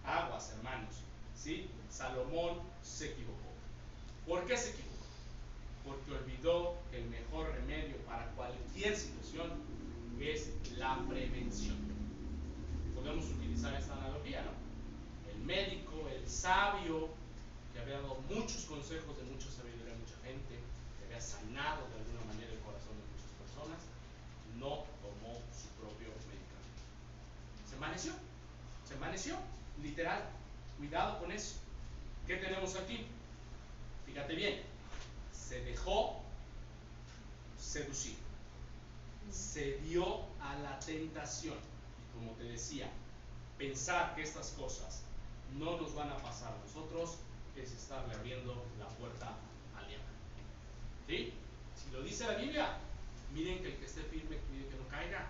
Speaker 1: aguas, hermanos. ¿Sí? Salomón se equivocó. ¿Por qué se equivocó? Porque olvidó que el mejor remedio para cualquier situación es la prevención. Podemos utilizar esta analogía, ¿no? El médico, el sabio, que había dado muchos consejos de mucha sabiduría a mucha gente, que había sanado de alguna manera el corazón de muchas personas, no tomó su propio medicamento. Se envaneció, literal. Cuidado con eso. ¿Qué tenemos aquí? Fíjate bien, se dejó seducir, se dio a la tentación. Y como te decía, pensar que estas cosas no nos van a pasar a nosotros es estarle abriendo la puerta al diablo. ¿Sí? Si lo dice la Biblia, miren que el que esté firme cuide que no caiga.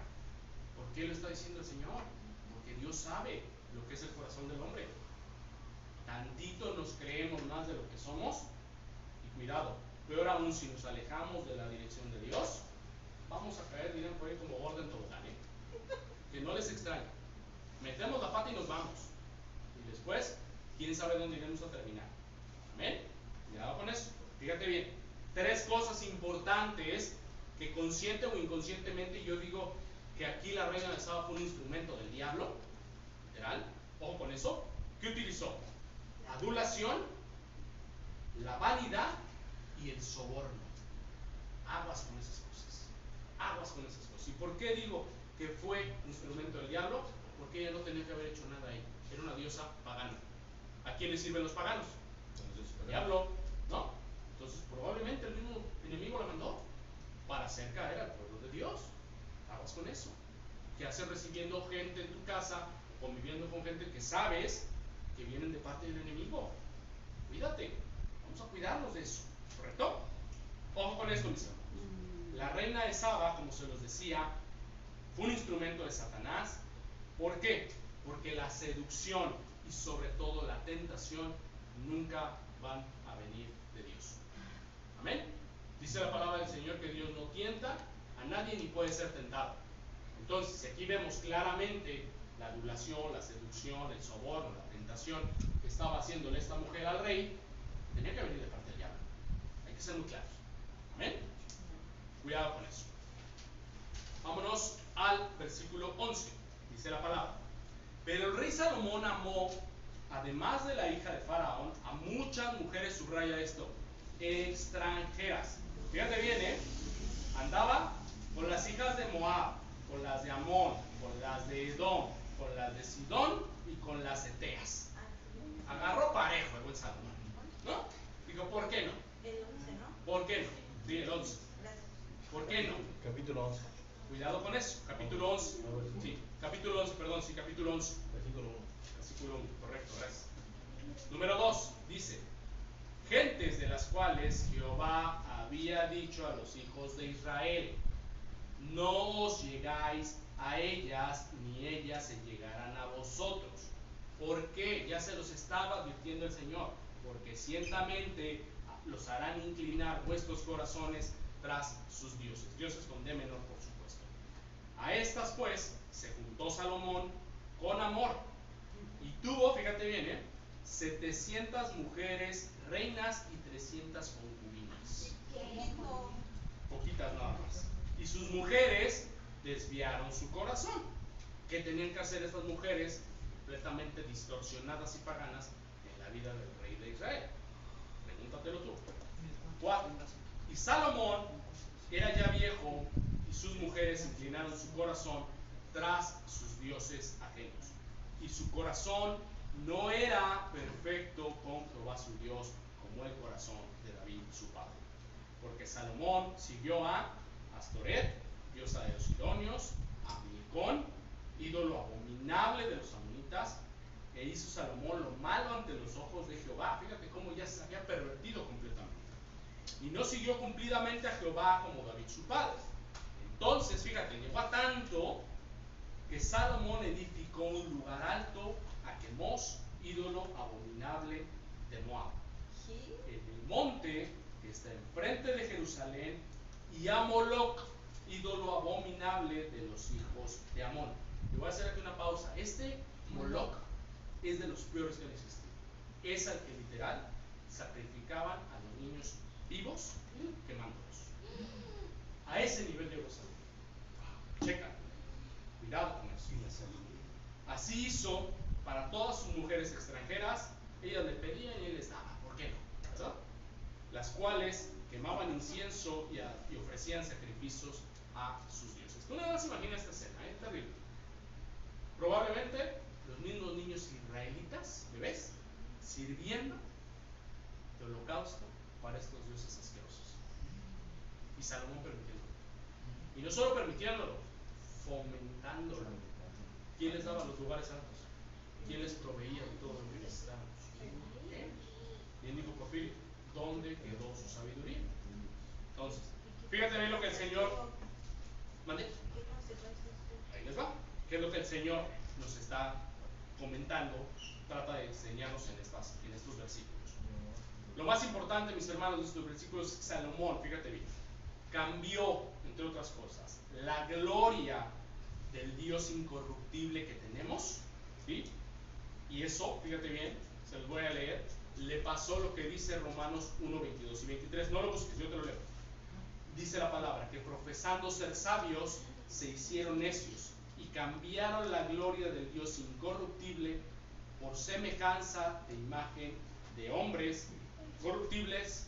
Speaker 1: ¿Por qué lo está diciendo el Señor? Porque Dios sabe lo que es el corazón del hombre. Tantito nos creemos más de lo que somos y cuidado, peor aún si nos alejamos de la dirección de Dios, vamos a caer, dirán por ahí, como gordo en tobogán, que no les extrañe. Metemos la pata y nos vamos. Y después, quién sabe dónde iremos a terminar. Amén. Cuidado con eso. Fíjate bien. 3 cosas importantes que consciente o inconscientemente yo digo que aquí la reina de Saba fue un instrumento del diablo. Literal. Ojo con eso. ¿Qué utilizó? Adulación, la vanidad y el soborno. Aguas con esas cosas. Aguas con esas cosas. ¿Y por qué digo que fue instrumento del diablo? Porque ella no tenía que haber hecho nada ahí. Era una diosa pagana. ¿A quién le sirven los paganos? El diablo, ¿no? Entonces probablemente el mismo enemigo la mandó para hacer caer al pueblo de Dios. Aguas con eso. ¿Qué haces recibiendo gente en tu casa, conviviendo con gente que sabes que vienen de parte del enemigo? Cuídate. Vamos a cuidarnos de eso. ¿Correcto? Ojo con esto, mis hermanos. La reina de Saba, como se los decía, fue un instrumento de Satanás. ¿Por qué? Porque la seducción y sobre todo la tentación nunca van a venir de Dios. Amén. Dice la palabra del Señor que Dios no tienta a nadie ni puede ser tentado. Entonces, aquí vemos claramente la adulación, la seducción, el soborno, la tentación que estaba haciéndole esta mujer al rey, tenía que venir de parte del diablo. Hay que ser muy claros. Amén. Cuidado con eso. Vámonos al versículo 11. Dice la palabra: pero el rey Salomón amó, además de la hija de Faraón, a muchas mujeres, subraya esto, extranjeras. Fíjate bien, andaba con las hijas de Moab, con las de Amón, con las de Edom, con las de Sidón y con las eteas. Agarró parejo el buen Salomón, ¿no? Digo, ¿por qué no?
Speaker 2: El 11, ¿no?
Speaker 1: ¿Por qué no? Sí, el 11.
Speaker 2: Gracias.
Speaker 1: ¿Por qué no?
Speaker 3: Capítulo 11.
Speaker 1: Cuidado con eso. Capítulo 11. Sí, capítulo 11, perdón, sí, capítulo 11.
Speaker 3: Versículo 1.
Speaker 1: Versículo 1, correcto, gracias. Número 2, dice: gentes de las cuales Jehová había dicho a los hijos de Israel: no os llegáis a ellas, ni ellas se llegarán a vosotros. ¿Por qué? Ya se los estaba advirtiendo el Señor. Porque ciertamente los harán inclinar vuestros corazones tras sus dioses. Dioses con D menor, por supuesto. A estas pues se juntó Salomón con amor y tuvo, fíjate bien, 700 mujeres reinas y 300 concubinas. Poquitas nada más. Y sus mujeres desviaron su corazón. ¿Qué tenían que hacer estas mujeres completamente distorsionadas y paganas en la vida del rey de Israel? Pregúntatelo tú. 4. Y Salomón era ya viejo y sus mujeres inclinaron su corazón tras sus dioses ajenos. Y su corazón no era perfecto con Jehová su Dios como el corazón de David su padre. Porque Salomón siguió a Astoret, diosa de los sidonios, a Milcón, ídolo abominable de los amonitas, e hizo Salomón lo malo ante los ojos de Jehová. Fíjate cómo ya se había pervertido completamente. Y no siguió cumplidamente a Jehová como David su padre. Entonces, fíjate, llegó a tanto que Salomón edificó un lugar alto a Quemos, ídolo abominable de Moab, en el monte que está enfrente de Jerusalén, y a Moloc, ídolo abominable de los hijos de Amón. Le voy a hacer aquí una pausa. Este Moloc es de los peores que han existido. Es al que literal sacrificaban a los niños vivos quemándolos. A ese nivel llegó Salomón. Checa, cuidado con eso. Así hizo para todas sus mujeres extranjeras. Ellas le pedían y él les daba. ¿Por qué no? ¿Verdad? Las cuales quemaban incienso y ofrecían sacrificios a sus dioses. Tú nada más imagina esta escena, terrible. Probablemente los mismos niños israelitas, ¿ves? Sirviendo de holocausto para estos dioses asquerosos. Y Salomón permitiéndolo. Y no solo permitiéndolo, fomentándolo. ¿Quién les daba los lugares altos? ¿Quién les proveía de todo lo que necesitaban? Bien dijo Porfirio, ¿dónde quedó su sabiduría? Entonces, fíjate bien lo que el Señor mande. Ahí les va. ¿Qué es lo que el Señor nos está comentando? Trata de enseñarnos en estos versículos. Lo más importante, mis hermanos, de estos versículos es que Salomón, fíjate bien, cambió, entre otras cosas, la gloria del Dios incorruptible que tenemos, ¿sí? Y eso, fíjate bien, se los voy a leer, le pasó lo que dice Romanos 1, 22 y 23. No lo busques, yo te lo leo. Dice la palabra, que profesando ser sabios, se hicieron necios y cambiaron la gloria del Dios incorruptible por semejanza de imagen de hombres corruptibles,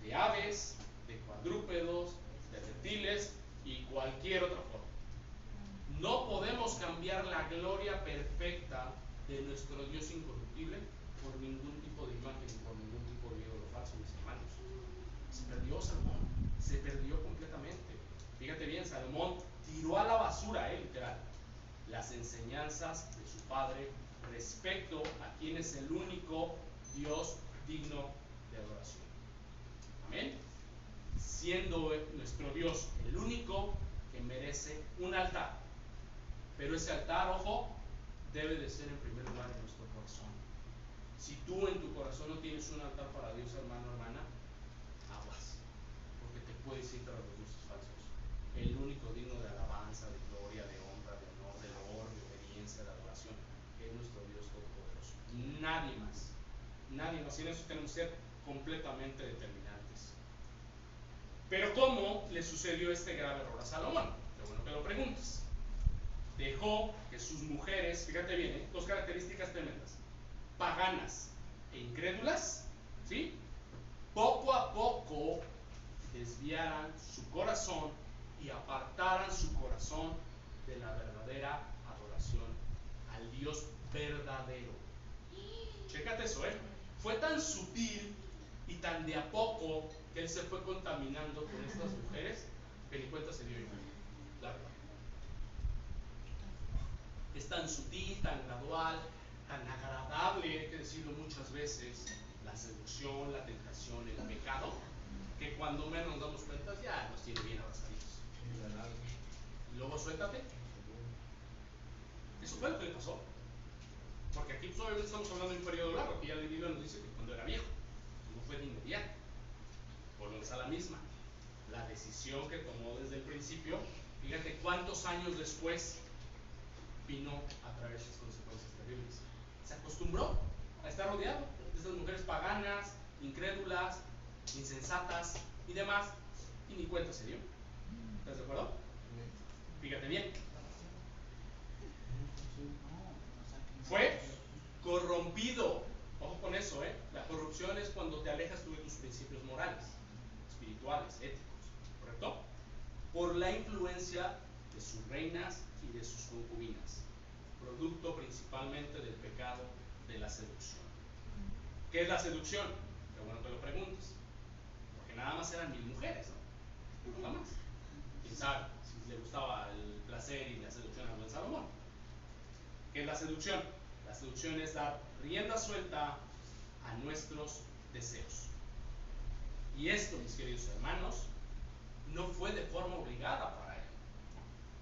Speaker 1: de aves, de cuadrúpedos, de reptiles y cualquier otra forma. No podemos cambiar la gloria perfecta de nuestro Dios incorruptible por ningún tipo de imagen y por ningún tipo de ídolo falso, mis hermanos. Se perdió Salomón, se perdió completamente. Fíjate bien, Salomón tiró a la basura, literal, las enseñanzas de su padre respecto a quién es el único Dios digno de adoración. Amén. Siendo nuestro Dios el único que merece un altar. Pero ese altar, ojo, debe de ser en primer lugar en nuestro corazón. Si tú en tu corazón no tienes un altar para Dios, hermano, hermana, aguas, porque te puedes ir tras los dioses falsos. El único digno de alabanza, de gloria, de honra, de honor, de loor, de obediencia, de adoración, es nuestro Dios todopoderoso. Nadie más. Nadie más. Y en eso tenemos que ser completamente determinantes. Pero ¿cómo le sucedió este grave error a Salomón? Qué bueno que lo preguntes. Dejó que sus mujeres, fíjate bien, dos características tremendas, paganas e incrédulas, ¿sí? Poco a poco desviaran su corazón y apartaran su corazón de la verdadera adoración al Dios verdadero. Chécate eso, fue tan sutil y tan de a poco que él se fue contaminando con estas mujeres que ni cuenta se dio, la verdad. Es tan sutil, tan gradual, tan agradable, hay que decirlo muchas veces, la seducción, la tentación, el pecado, que cuando menos nos damos cuenta ya nos tiene bien abrazaditos. Y luego suéltate. Eso fue lo que le pasó. Porque aquí pues, obviamente estamos hablando de un periodo largo. Aquí ya el libro nos dice que cuando era viejo, no fue de inmediato. Volvemos a la misma. La decisión que tomó desde el principio, fíjate cuántos años después vino a traer esas consecuencias terribles. Se acostumbró a estar rodeado de estas mujeres paganas, incrédulas, insensatas y demás, y ni cuenta se dio. ¿Estás de acuerdo? Fíjate bien. Fue corrompido. Ojo con eso, La corrupción es cuando te alejas tú de tus principios morales, espirituales, éticos, ¿correcto? Por la influencia de sus reinas y de sus concubinas, producto principalmente del pecado de la seducción. ¿Qué es la seducción? Qué bueno que lo preguntes, porque nada más eran 1000 mujeres, ¿no? Nada más. Quién sabe si le gustaba el placer y la seducción a buen Salomón. ¿Qué es la seducción? La seducción es dar rienda suelta a nuestros deseos. Y esto, mis queridos hermanos, no fue de forma obligada para él.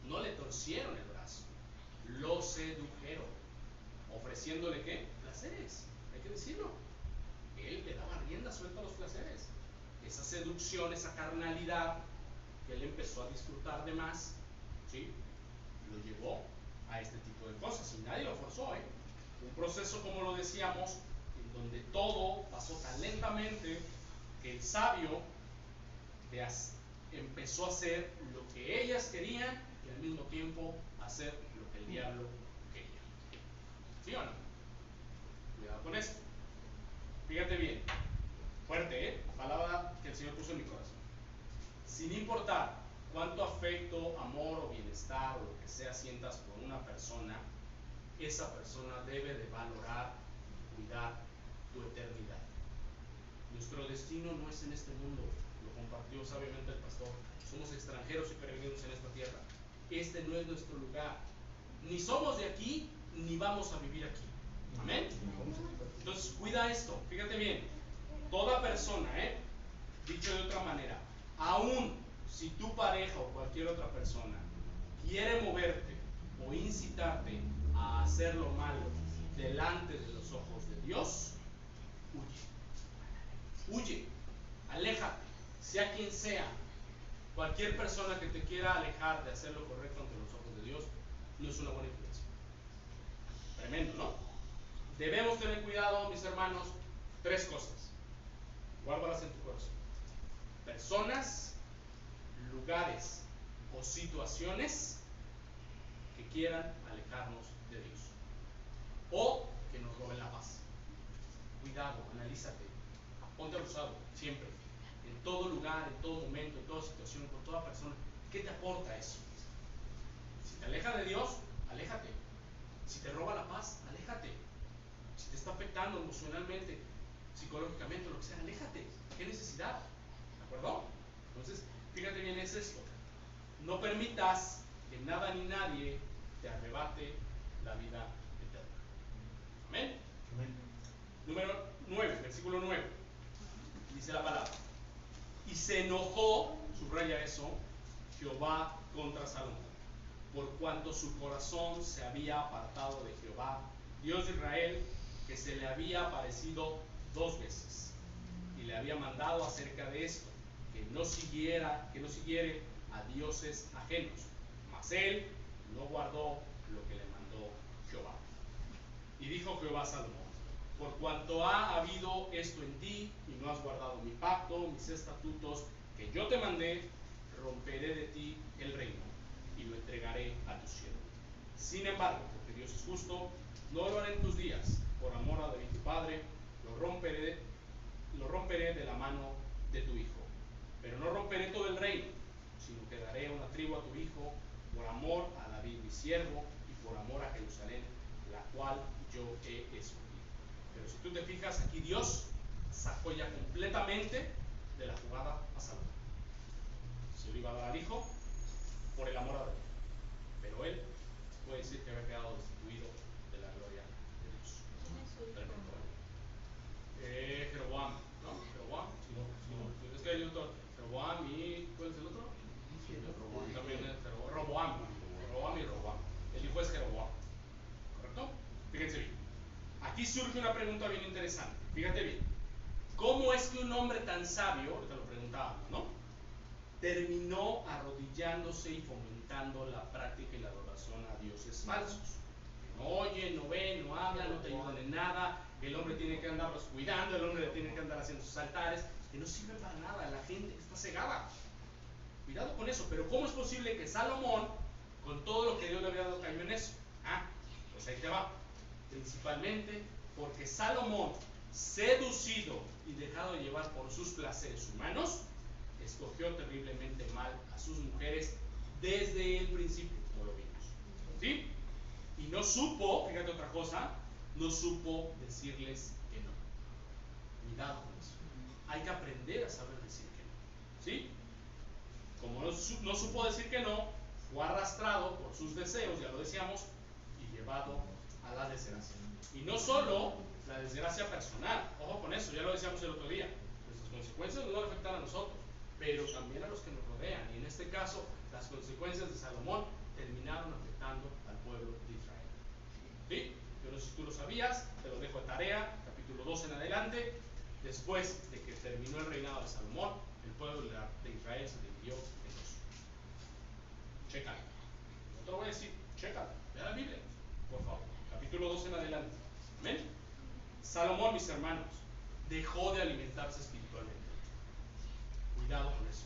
Speaker 1: No le torcieron el brazo. lo sedujeron, ofreciéndole ¿qué? Placeres, hay que decirlo. Él le daba rienda suelta a los placeres. Esa seducción, esa carnalidad que él empezó a disfrutar de más, ¿sí?, lo llevó a este tipo de cosas y nadie lo forzó, ¿eh? Un proceso, como lo decíamos, en donde todo pasó tan lentamente que el sabio empezó a hacer lo que ellas querían y al mismo tiempo hacer lo que el diablo quería. ¿Sí o no? Cuidado con esto. Fíjate bien, fuerte, ¿eh? Palabra que el Señor puso en mi corazón. Sin importar cuánto afecto, amor o bienestar o lo que sea sientas por una persona, esa persona debe de valorar y cuidar tu eternidad. Nuestro destino no es en este mundo, lo compartió sabiamente el pastor. Somos extranjeros y peregrinos en esta tierra. Este no es nuestro lugar. Ni somos de aquí, ni vamos a vivir aquí. Amén. Entonces cuida esto, fíjate bien. Toda persona, dicho de otra manera, aun si tu pareja o cualquier otra persona quiere moverte o incitarte a hacer lo malo delante de los ojos de Dios, huye, aléjate, sea quien sea. Cualquier persona que te quiera alejar de hacer lo correcto ante los ojos de Dios no es una buena influencia. Tremendo, ¿no? Debemos tener cuidado, mis hermanos, tres cosas. Guárdalas en tu corazón. Personas, lugares o situaciones que quieran alejarnos de Dios o que nos roben la paz. Cuidado, analízate, ponte abusado, siempre, en todo lugar, en todo momento, en toda situación, con toda persona. ¿Qué te aporta eso? Si te aleja de Dios, aléjate. Si te roba la paz, aléjate. Si te está afectando emocionalmente, psicológicamente, lo que sea, aléjate. ¿Qué necesidad? ¿De acuerdo? Entonces, fíjate bien, es esto. No permitas que nada ni nadie te arrebate la vida eterna. Amén.
Speaker 3: Amén.
Speaker 1: Número 9, versículo 9. Dice la palabra: y se enojó, subraya eso, Jehová contra Salomón, por cuanto su corazón se había apartado de Jehová, Dios de Israel, que se le había aparecido 2 veces, y le había mandado acerca de esto, que no siguiere a dioses ajenos. Mas él no guardó lo que le mandó Jehová. Y dijo Jehová a Salomón: por cuanto ha habido esto en ti, y no has guardado mi pacto, mis estatutos que yo te mandé, romperé de ti el reino, y lo entregaré a tu siervo. Sin embargo, porque Dios es justo, no lo haré en tus días, por amor a David tu padre, lo romperé de la mano de tu hijo. Pero no romperé todo el reino, sino que daré una tribu a tu hijo, por amor a David mi siervo, y por amor a Jerusalén, la cual yo he escogido. Pero si tú te fijas, aquí Dios sacó ya completamente de la jugada a Salomón. Se lo iba a dar al hijo por el amor a David, pero él puede decir que había quedado destituido de la gloria de Dios.
Speaker 2: ¿Quién es su hijo?
Speaker 1: Tremendo. Jeroboam, ¿no? Jeroboam, es que hay otro, Jeroboam y ¿cuál es el otro? También es Roboam y Roboam. El hijo es Jeroboam, ¿correcto? Fíjense bien. Aquí surge una pregunta bien interesante. Fíjate bien. ¿Cómo es que un hombre tan sabio, ahorita lo preguntábamos, ¿no?, terminó arrodillándose y fomentando la práctica y la adoración a dioses falsos? Que no oyen, no ven, no hablan, no te ayudan en nada. El hombre tiene que andarlos cuidando, el hombre tiene que andar haciendo sus altares, que no sirven para nada. La gente está cegada. Cuidado con eso. Pero ¿cómo es posible que Salomón, con todo lo que Dios le había dado, cayó en eso? Pues ahí te va. Principalmente porque Salomón, seducido y dejado llevar por sus placeres humanos, escogió terriblemente mal a sus mujeres desde el principio, como lo vimos, ¿sí? Y no supo, fíjate otra cosa, no supo decirles que no. Cuidado con eso. Hay que aprender a saber decir que no, ¿sí? Como no supo decir que no, fue arrastrado por sus deseos, ya lo decíamos, y llevado a la desgracia. Y no solo la desgracia personal, ojo con eso, ya lo decíamos el otro día, nuestras consecuencias no nos afectan a nosotros, pero también a los que nos rodean. Y en este caso, las consecuencias de Salomón terminaron afectando al pueblo de Israel. ¿Sí? Yo no sé si tú lo sabías, te lo dejo de tarea, capítulo 2 en adelante. Después de que terminó el reinado de Salomón, el pueblo de Israel se dividió en dos. Chécalo. No te lo voy a decir, chécalo. Ve la Biblia, por favor. Capítulo 2 en adelante. Amén. Salomón, mis hermanos, dejó de alimentarse espiritualmente. Cuidado con eso.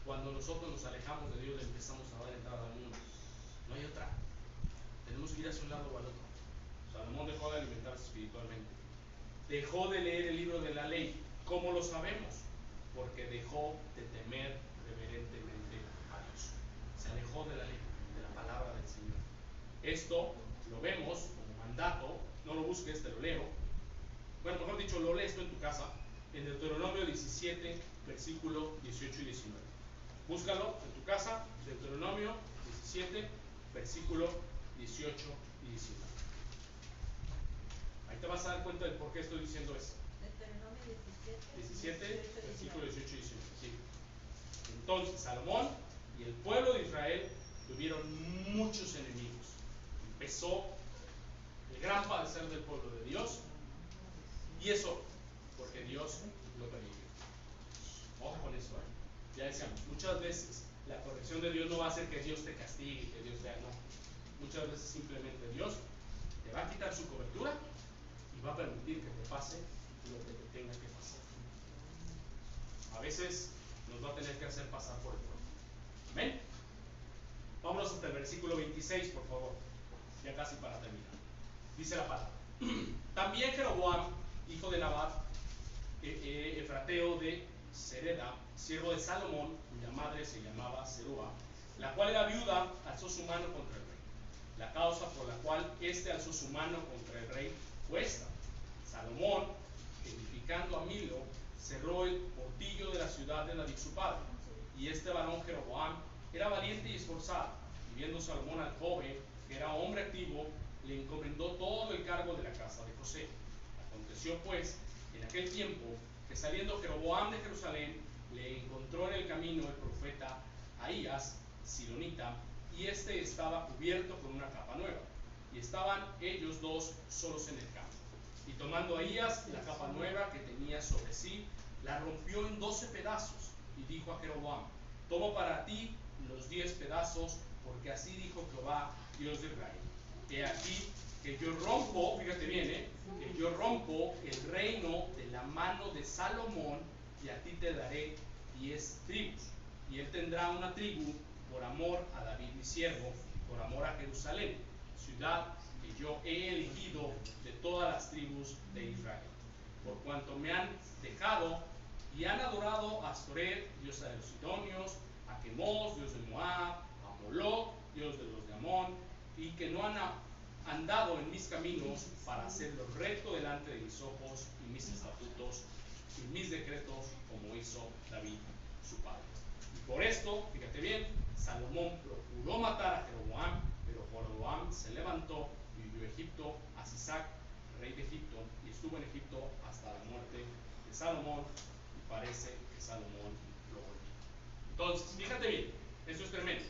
Speaker 1: Cuando nosotros nos alejamos de Dios, le empezamos a dar entrada al mundo. No hay otra. Tenemos que ir hacia un lado o al otro. Salomón dejó de alimentarse espiritualmente. Dejó de leer el libro de la ley. ¿Cómo lo sabemos? Porque dejó de temer reverentemente a Dios. Se alejó de la ley, de la palabra del Señor. Esto lo vemos como mandato. No lo busques, te lo leo. Bueno, mejor dicho, lo lees tú en tu casa. En Deuteronomio 17, versículo 18 y 19. Búscalo en tu casa. Deuteronomio 17, versículo 18 y 19. Ahí te vas a dar cuenta de por qué estoy diciendo eso.
Speaker 2: Deuteronomio
Speaker 1: 17,
Speaker 2: 18,
Speaker 1: versículo 18 y 19. Sí. Entonces, Salomón y el pueblo de Israel tuvieron muchos enemigos. Empezó el gran padecer del pueblo de Dios. Y eso, porque Dios lo permitió. Ojo con eso, Ya decíamos, muchas veces la corrección de Dios no va a hacer que Dios te castigue, que Dios te haga, no. Muchas veces simplemente Dios te va a quitar su cobertura y va a permitir que te pase lo que te tenga que pasar. A veces nos va a tener que hacer pasar por el fuego. Amén. Vámonos hasta el versículo 26, por favor. Ya casi para terminar. Dice la palabra. También Jeroboam, hijo de Nabat, efrateo de Sereda, siervo de Salomón, cuya madre se llamaba Serúa, la cual era viuda, alzó su mano contra el rey. La causa por la cual éste alzó su mano contra el rey fue esta: Salomón, edificando a Milo, cerró el portillo de la ciudad de David su padre. Y este varón Jeroboam era valiente y esforzado. Y viendo Salomón al joven, que era hombre activo, le encomendó todo el cargo de la casa de José. Aconteció pues en aquel tiempo que saliendo Jeroboam de Jerusalén, le encontró en el camino el profeta Ahías, silonita, y este estaba cubierto con una capa nueva. Y estaban ellos dos solos en el campo. Y tomando Ahías la capa nueva que tenía sobre sí, la rompió en 12 pedazos, y dijo a Jeroboam: tomo para ti los 10 pedazos, porque así dijo Jehová, Dios de Israel: he aquí que yo rompo, fíjate bien, que yo rompo el reino de la mano de Salomón, y a ti te daré 10 tribus. Y él tendrá una tribu por amor a David mi siervo, por amor a Jerusalén, ciudad que yo he elegido de todas las tribus de Israel. Por cuanto me han dejado y han adorado a Astoret, diosa de los sidonios, a Quemos, dios de Moab, a Moloc, dios de los de Amón, y que no han andado en mis caminos para hacerlo recto delante de mis ojos, y mis estatutos y mis decretos, como hizo David su padre. Y por esto, fíjate bien, Salomón procuró matar a Jeroboam, pero Jeroboam se levantó y huyó a Egipto, a Sisac, rey de Egipto, y estuvo en Egipto hasta la muerte de Salomón, y parece que Salomón lo olvidó. Entonces, fíjate bien, esto es tremendo.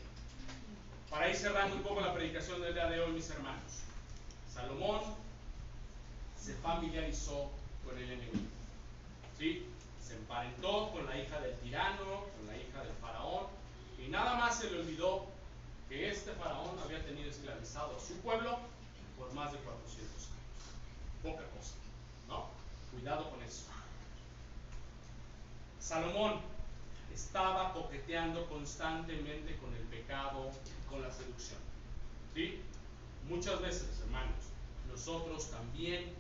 Speaker 1: Para ir cerrando un poco la predicación del día de hoy, mis hermanos, Salomón se familiarizó con el enemigo, ¿sí? Se emparentó con la hija del tirano, con la hija del faraón, y nada más se le olvidó que este faraón había tenido esclavizado a su pueblo por más de 400 años. Poca cosa, ¿no? Cuidado con eso. Salomón estaba coqueteando constantemente con el pecado y con la seducción, ¿sí? Muchas veces, hermanos, nosotros también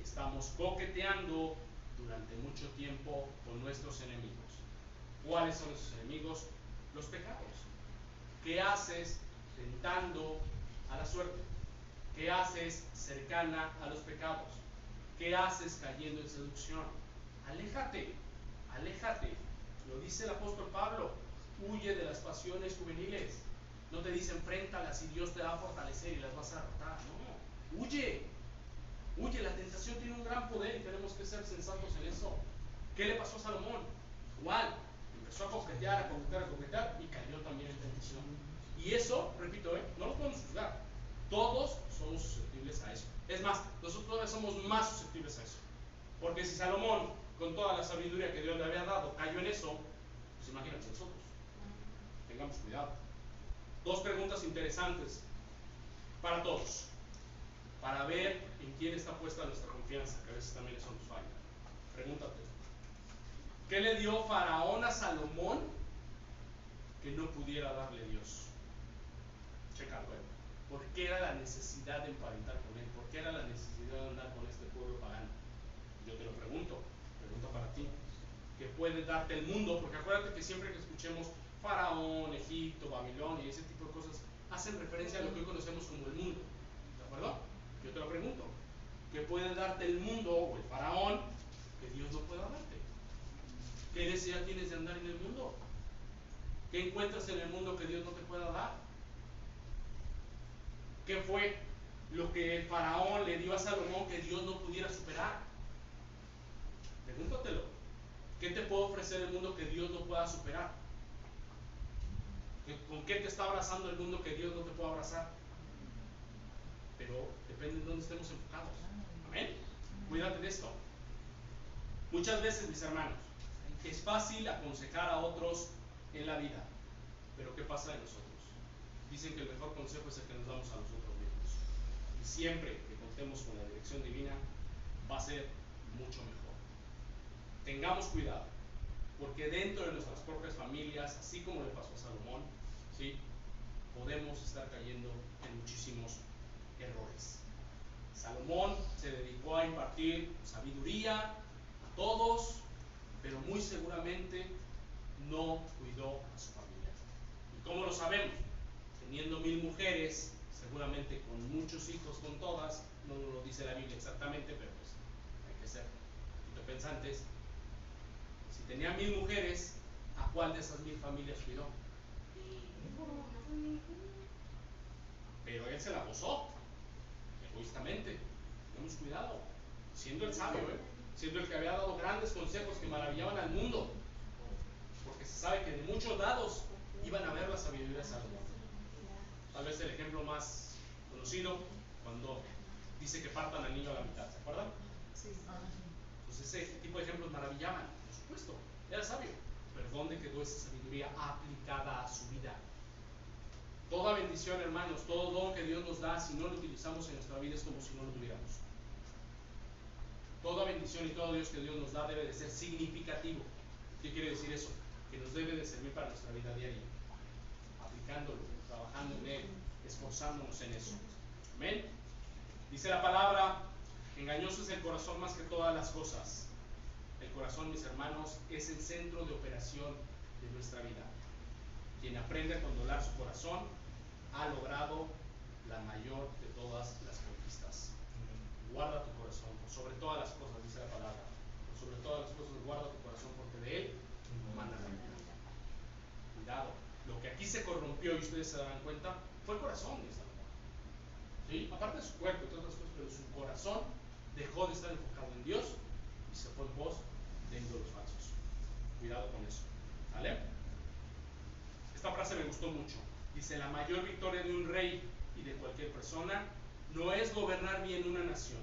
Speaker 1: estamos coqueteando durante mucho tiempo con nuestros enemigos. ¿Cuáles son esos enemigos? Los pecados. ¿Qué haces tentando a la suerte? ¿Qué haces cercana a los pecados? ¿Qué haces cayendo en seducción? Aléjate, aléjate. Lo dice el apóstol Pablo: huye de las pasiones juveniles. No te dice enfréntalas y Dios te va a fortalecer y las vas a derrotar. No, huye, huye. La tentación tiene un gran poder y tenemos que ser sensatos en eso. ¿Qué le pasó a Salomón? Igual, empezó a coquetear y cayó también en tentación. Y eso, repito, no lo podemos juzgar. Todos somos susceptibles a eso. Es más, nosotros todavía somos más susceptibles a eso. Porque si Salomón, con toda la sabiduría que Dios le había dado, cayó en eso, pues imagínate nosotros. Tengamos cuidado. Dos preguntas interesantes para todos, para ver en quién está puesta nuestra confianza, que a veces también eso nos falla. Pregúntate, ¿qué le dio Faraón a Salomón que no pudiera darle Dios? Chécalo, ¿por qué era la necesidad de emparentar con él? ¿Por qué era la necesidad de andar con este pueblo pagano? Yo te lo pregunto para ti. ¿Qué puede darte el mundo? Porque acuérdate que siempre que escuchemos Faraón, Egipto, Babilonia y ese tipo de cosas, hacen referencia a lo que hoy conocemos como el mundo. ¿De acuerdo? Yo te lo pregunto, ¿qué puede darte el mundo o el Faraón que Dios no pueda darte? ¿Qué necesidad tienes de andar en el mundo? ¿Qué encuentras en el mundo que Dios no te pueda dar? ¿Qué fue lo que el Faraón le dio a Salomón que Dios no pudiera superar? Pregúntatelo. ¿Qué te puede ofrecer el mundo que Dios no pueda superar? ¿Con qué te está abrazando el mundo que Dios no te pueda abrazar? Pero depende de dónde estemos enfocados. Amén. Cuídate de esto. Muchas veces, mis hermanos, es fácil aconsejar a otros en la vida, pero ¿qué pasa de nosotros? Dicen que el mejor consejo es el que nos damos a nosotros mismos. Y siempre que contemos con la dirección divina, va a ser mucho mejor. Tengamos cuidado, porque dentro de nuestras propias familias, así como le pasó a Salomón, ¿sí?, podemos estar cayendo en muchísimos errores. Salomón se dedicó a impartir sabiduría a todos, pero muy seguramente no cuidó a su familia. ¿Y cómo lo sabemos? Teniendo 1000 mujeres, seguramente con muchos hijos, con todas, no lo dice la Biblia exactamente, pero pues hay que ser un poquito pensantes. Si tenía 1000 mujeres, ¿a cuál de esas 1000 familias cuidó? Pero él se la gozó, egoístamente. Tenemos cuidado, siendo el sabio, siendo el que había dado grandes consejos que maravillaban al mundo, porque se sabe que de muchos lados iban a ver la sabiduría de Salomón. Tal vez el ejemplo más conocido, cuando dice que partan al niño a la mitad, ¿se acuerdan? Sí. Entonces ese tipo de ejemplos maravillaban, por supuesto, era sabio, pero ¿dónde quedó esa sabiduría aplicada a su vida? Toda bendición, hermanos, todo don que Dios nos da, si no lo utilizamos en nuestra vida, es como si no lo tuviéramos. Toda bendición y todo Dios que Dios nos da debe de ser significativo. ¿Qué quiere decir eso? Que nos debe de servir para nuestra vida diaria, aplicándolo, trabajando en él, esforzándonos en eso. Amén. Dice la palabra, engañoso es el corazón más que todas las cosas. El corazón, mis hermanos, es el centro de operación de nuestra vida. Quien aprende a controlar su corazón ha logrado la mayor de todas las conquistas. Guarda tu corazón, por sobre todas las cosas, dice la palabra. Por sobre todas las cosas, guarda tu corazón, porque de él mana la vida. Cuidado. Lo que aquí se corrompió, y ustedes se darán cuenta, fue el corazón de Salomón. ¿Sí? Aparte de su cuerpo y todas las cosas, pero su corazón dejó de estar enfocado en Dios y se fue en pos de ídolos falsos. Cuidado con eso. ¿Vale? Esta frase me gustó mucho. Dice, la mayor victoria de un rey y de cualquier persona no es gobernar bien una nación,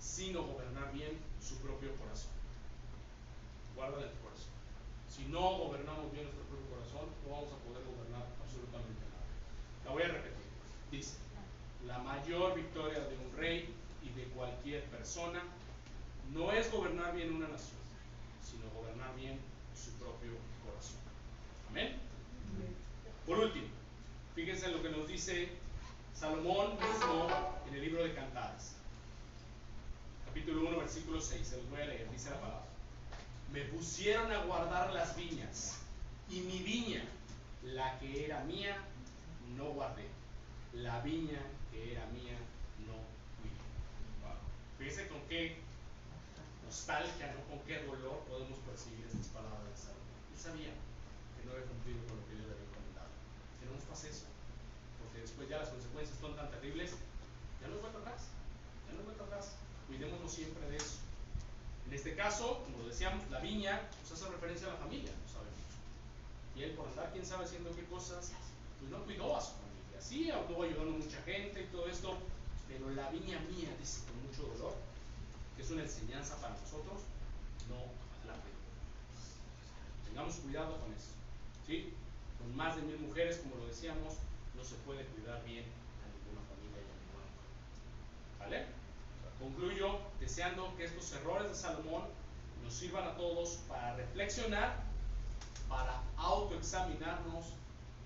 Speaker 1: sino gobernar bien su propio corazón. Guárdala en tu corazón. Si no gobernamos bien nuestro propio corazón, no vamos a poder gobernar absolutamente nada. La voy a repetir. Dice, la mayor victoria de un rey y de cualquier persona no es gobernar bien una nación, sino gobernar bien su propio corazón. Amén. Por último, fíjense en lo que nos dice Salomón mismo en el libro de Cantares. Capítulo 1, versículo 6, se los voy a leer, dice la palabra. Me pusieron a guardar las viñas, y mi viña, la que era mía, no guardé. La viña que era mía, no cuidé. Wow. Fíjense con qué nostalgia, ¿no? Con qué dolor podemos percibir estas palabras de Salomón. Él sabía que no había cumplido con lo que Dios le había encomendado. Que no nos pase eso, porque después ya las consecuencias son tan terribles, ya no hay vuelta atrás, ya no hay vuelta atrás. Cuidémonos siempre de eso. En este caso, como lo decíamos, la viña pues hace referencia a la familia, no sabemos. Y él por andar, quién sabe haciendo qué cosas, pues no cuidó a su familia. Sí, estuvo ayudando a mucha gente y todo esto, pero la viña mía, dice con mucho dolor, que es una enseñanza para nosotros, no la cuidó. Tengamos cuidado con eso, ¿sí? Con más de 1000 mujeres, como lo decíamos, no se puede cuidar bien a ninguna familia y a ninguna mujer. ¿Vale? Concluyo deseando que estos errores de Salomón nos sirvan a todos para reflexionar, para autoexaminarnos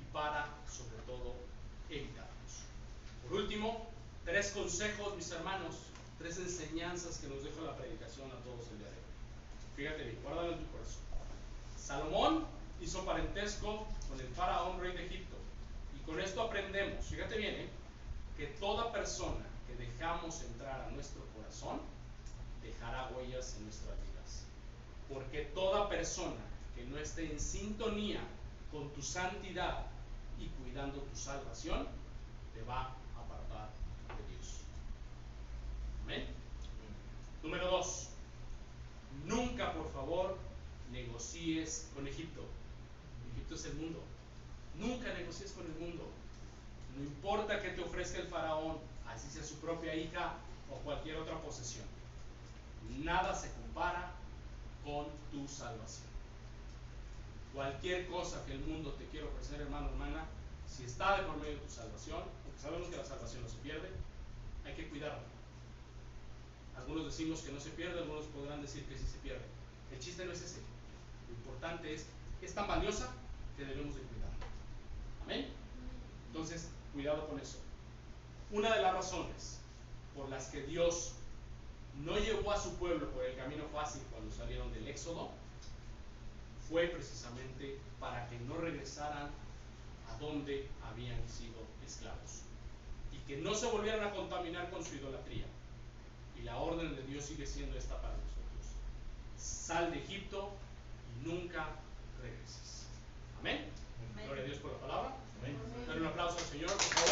Speaker 1: y para, sobre todo, evitarlos. Por último, 3 consejos, mis hermanos, 3 enseñanzas que nos deja la predicación a todos el día de hoy. Fíjate bien, guárdalo en tu corazón. Salomón hizo parentesco con el faraón rey de Egipto. Y con esto aprendemos, fíjate bien, que toda persona que dejamos entrar a nuestro corazón dejará huellas en nuestras vidas. Porque toda persona que no esté en sintonía con tu santidad y cuidando tu salvación, te va a apartar de Dios. Amén. Número 2. Nunca, por favor, negocies con Egipto. Egipto es el mundo. Nunca negocies con el mundo. No importa que te ofrezca el faraón, así sea su propia hija o cualquier otra posesión. Nada se compara con tu salvación. Cualquier cosa que el mundo te quiera ofrecer, hermano, hermana, si está de por medio de tu salvación, porque sabemos que la salvación no se pierde, hay que cuidarla. Algunos decimos que no se pierde, algunos podrán decir que sí se pierde. El chiste no es ese. Lo importante es tan valiosa que debemos de cuidarla. Amén. Entonces, cuidado con eso. Una de las razones por las que Dios no llevó a su pueblo por el camino fácil cuando salieron del Éxodo fue precisamente para que no regresaran a donde habían sido esclavos y que no se volvieran a contaminar con su idolatría. Y la orden de Dios sigue siendo esta para nosotros: sal de Egipto y nunca regreses. Amén. Gloria a Dios por la palabra.
Speaker 3: Amén.
Speaker 1: Dar un aplauso al Señor, por favor.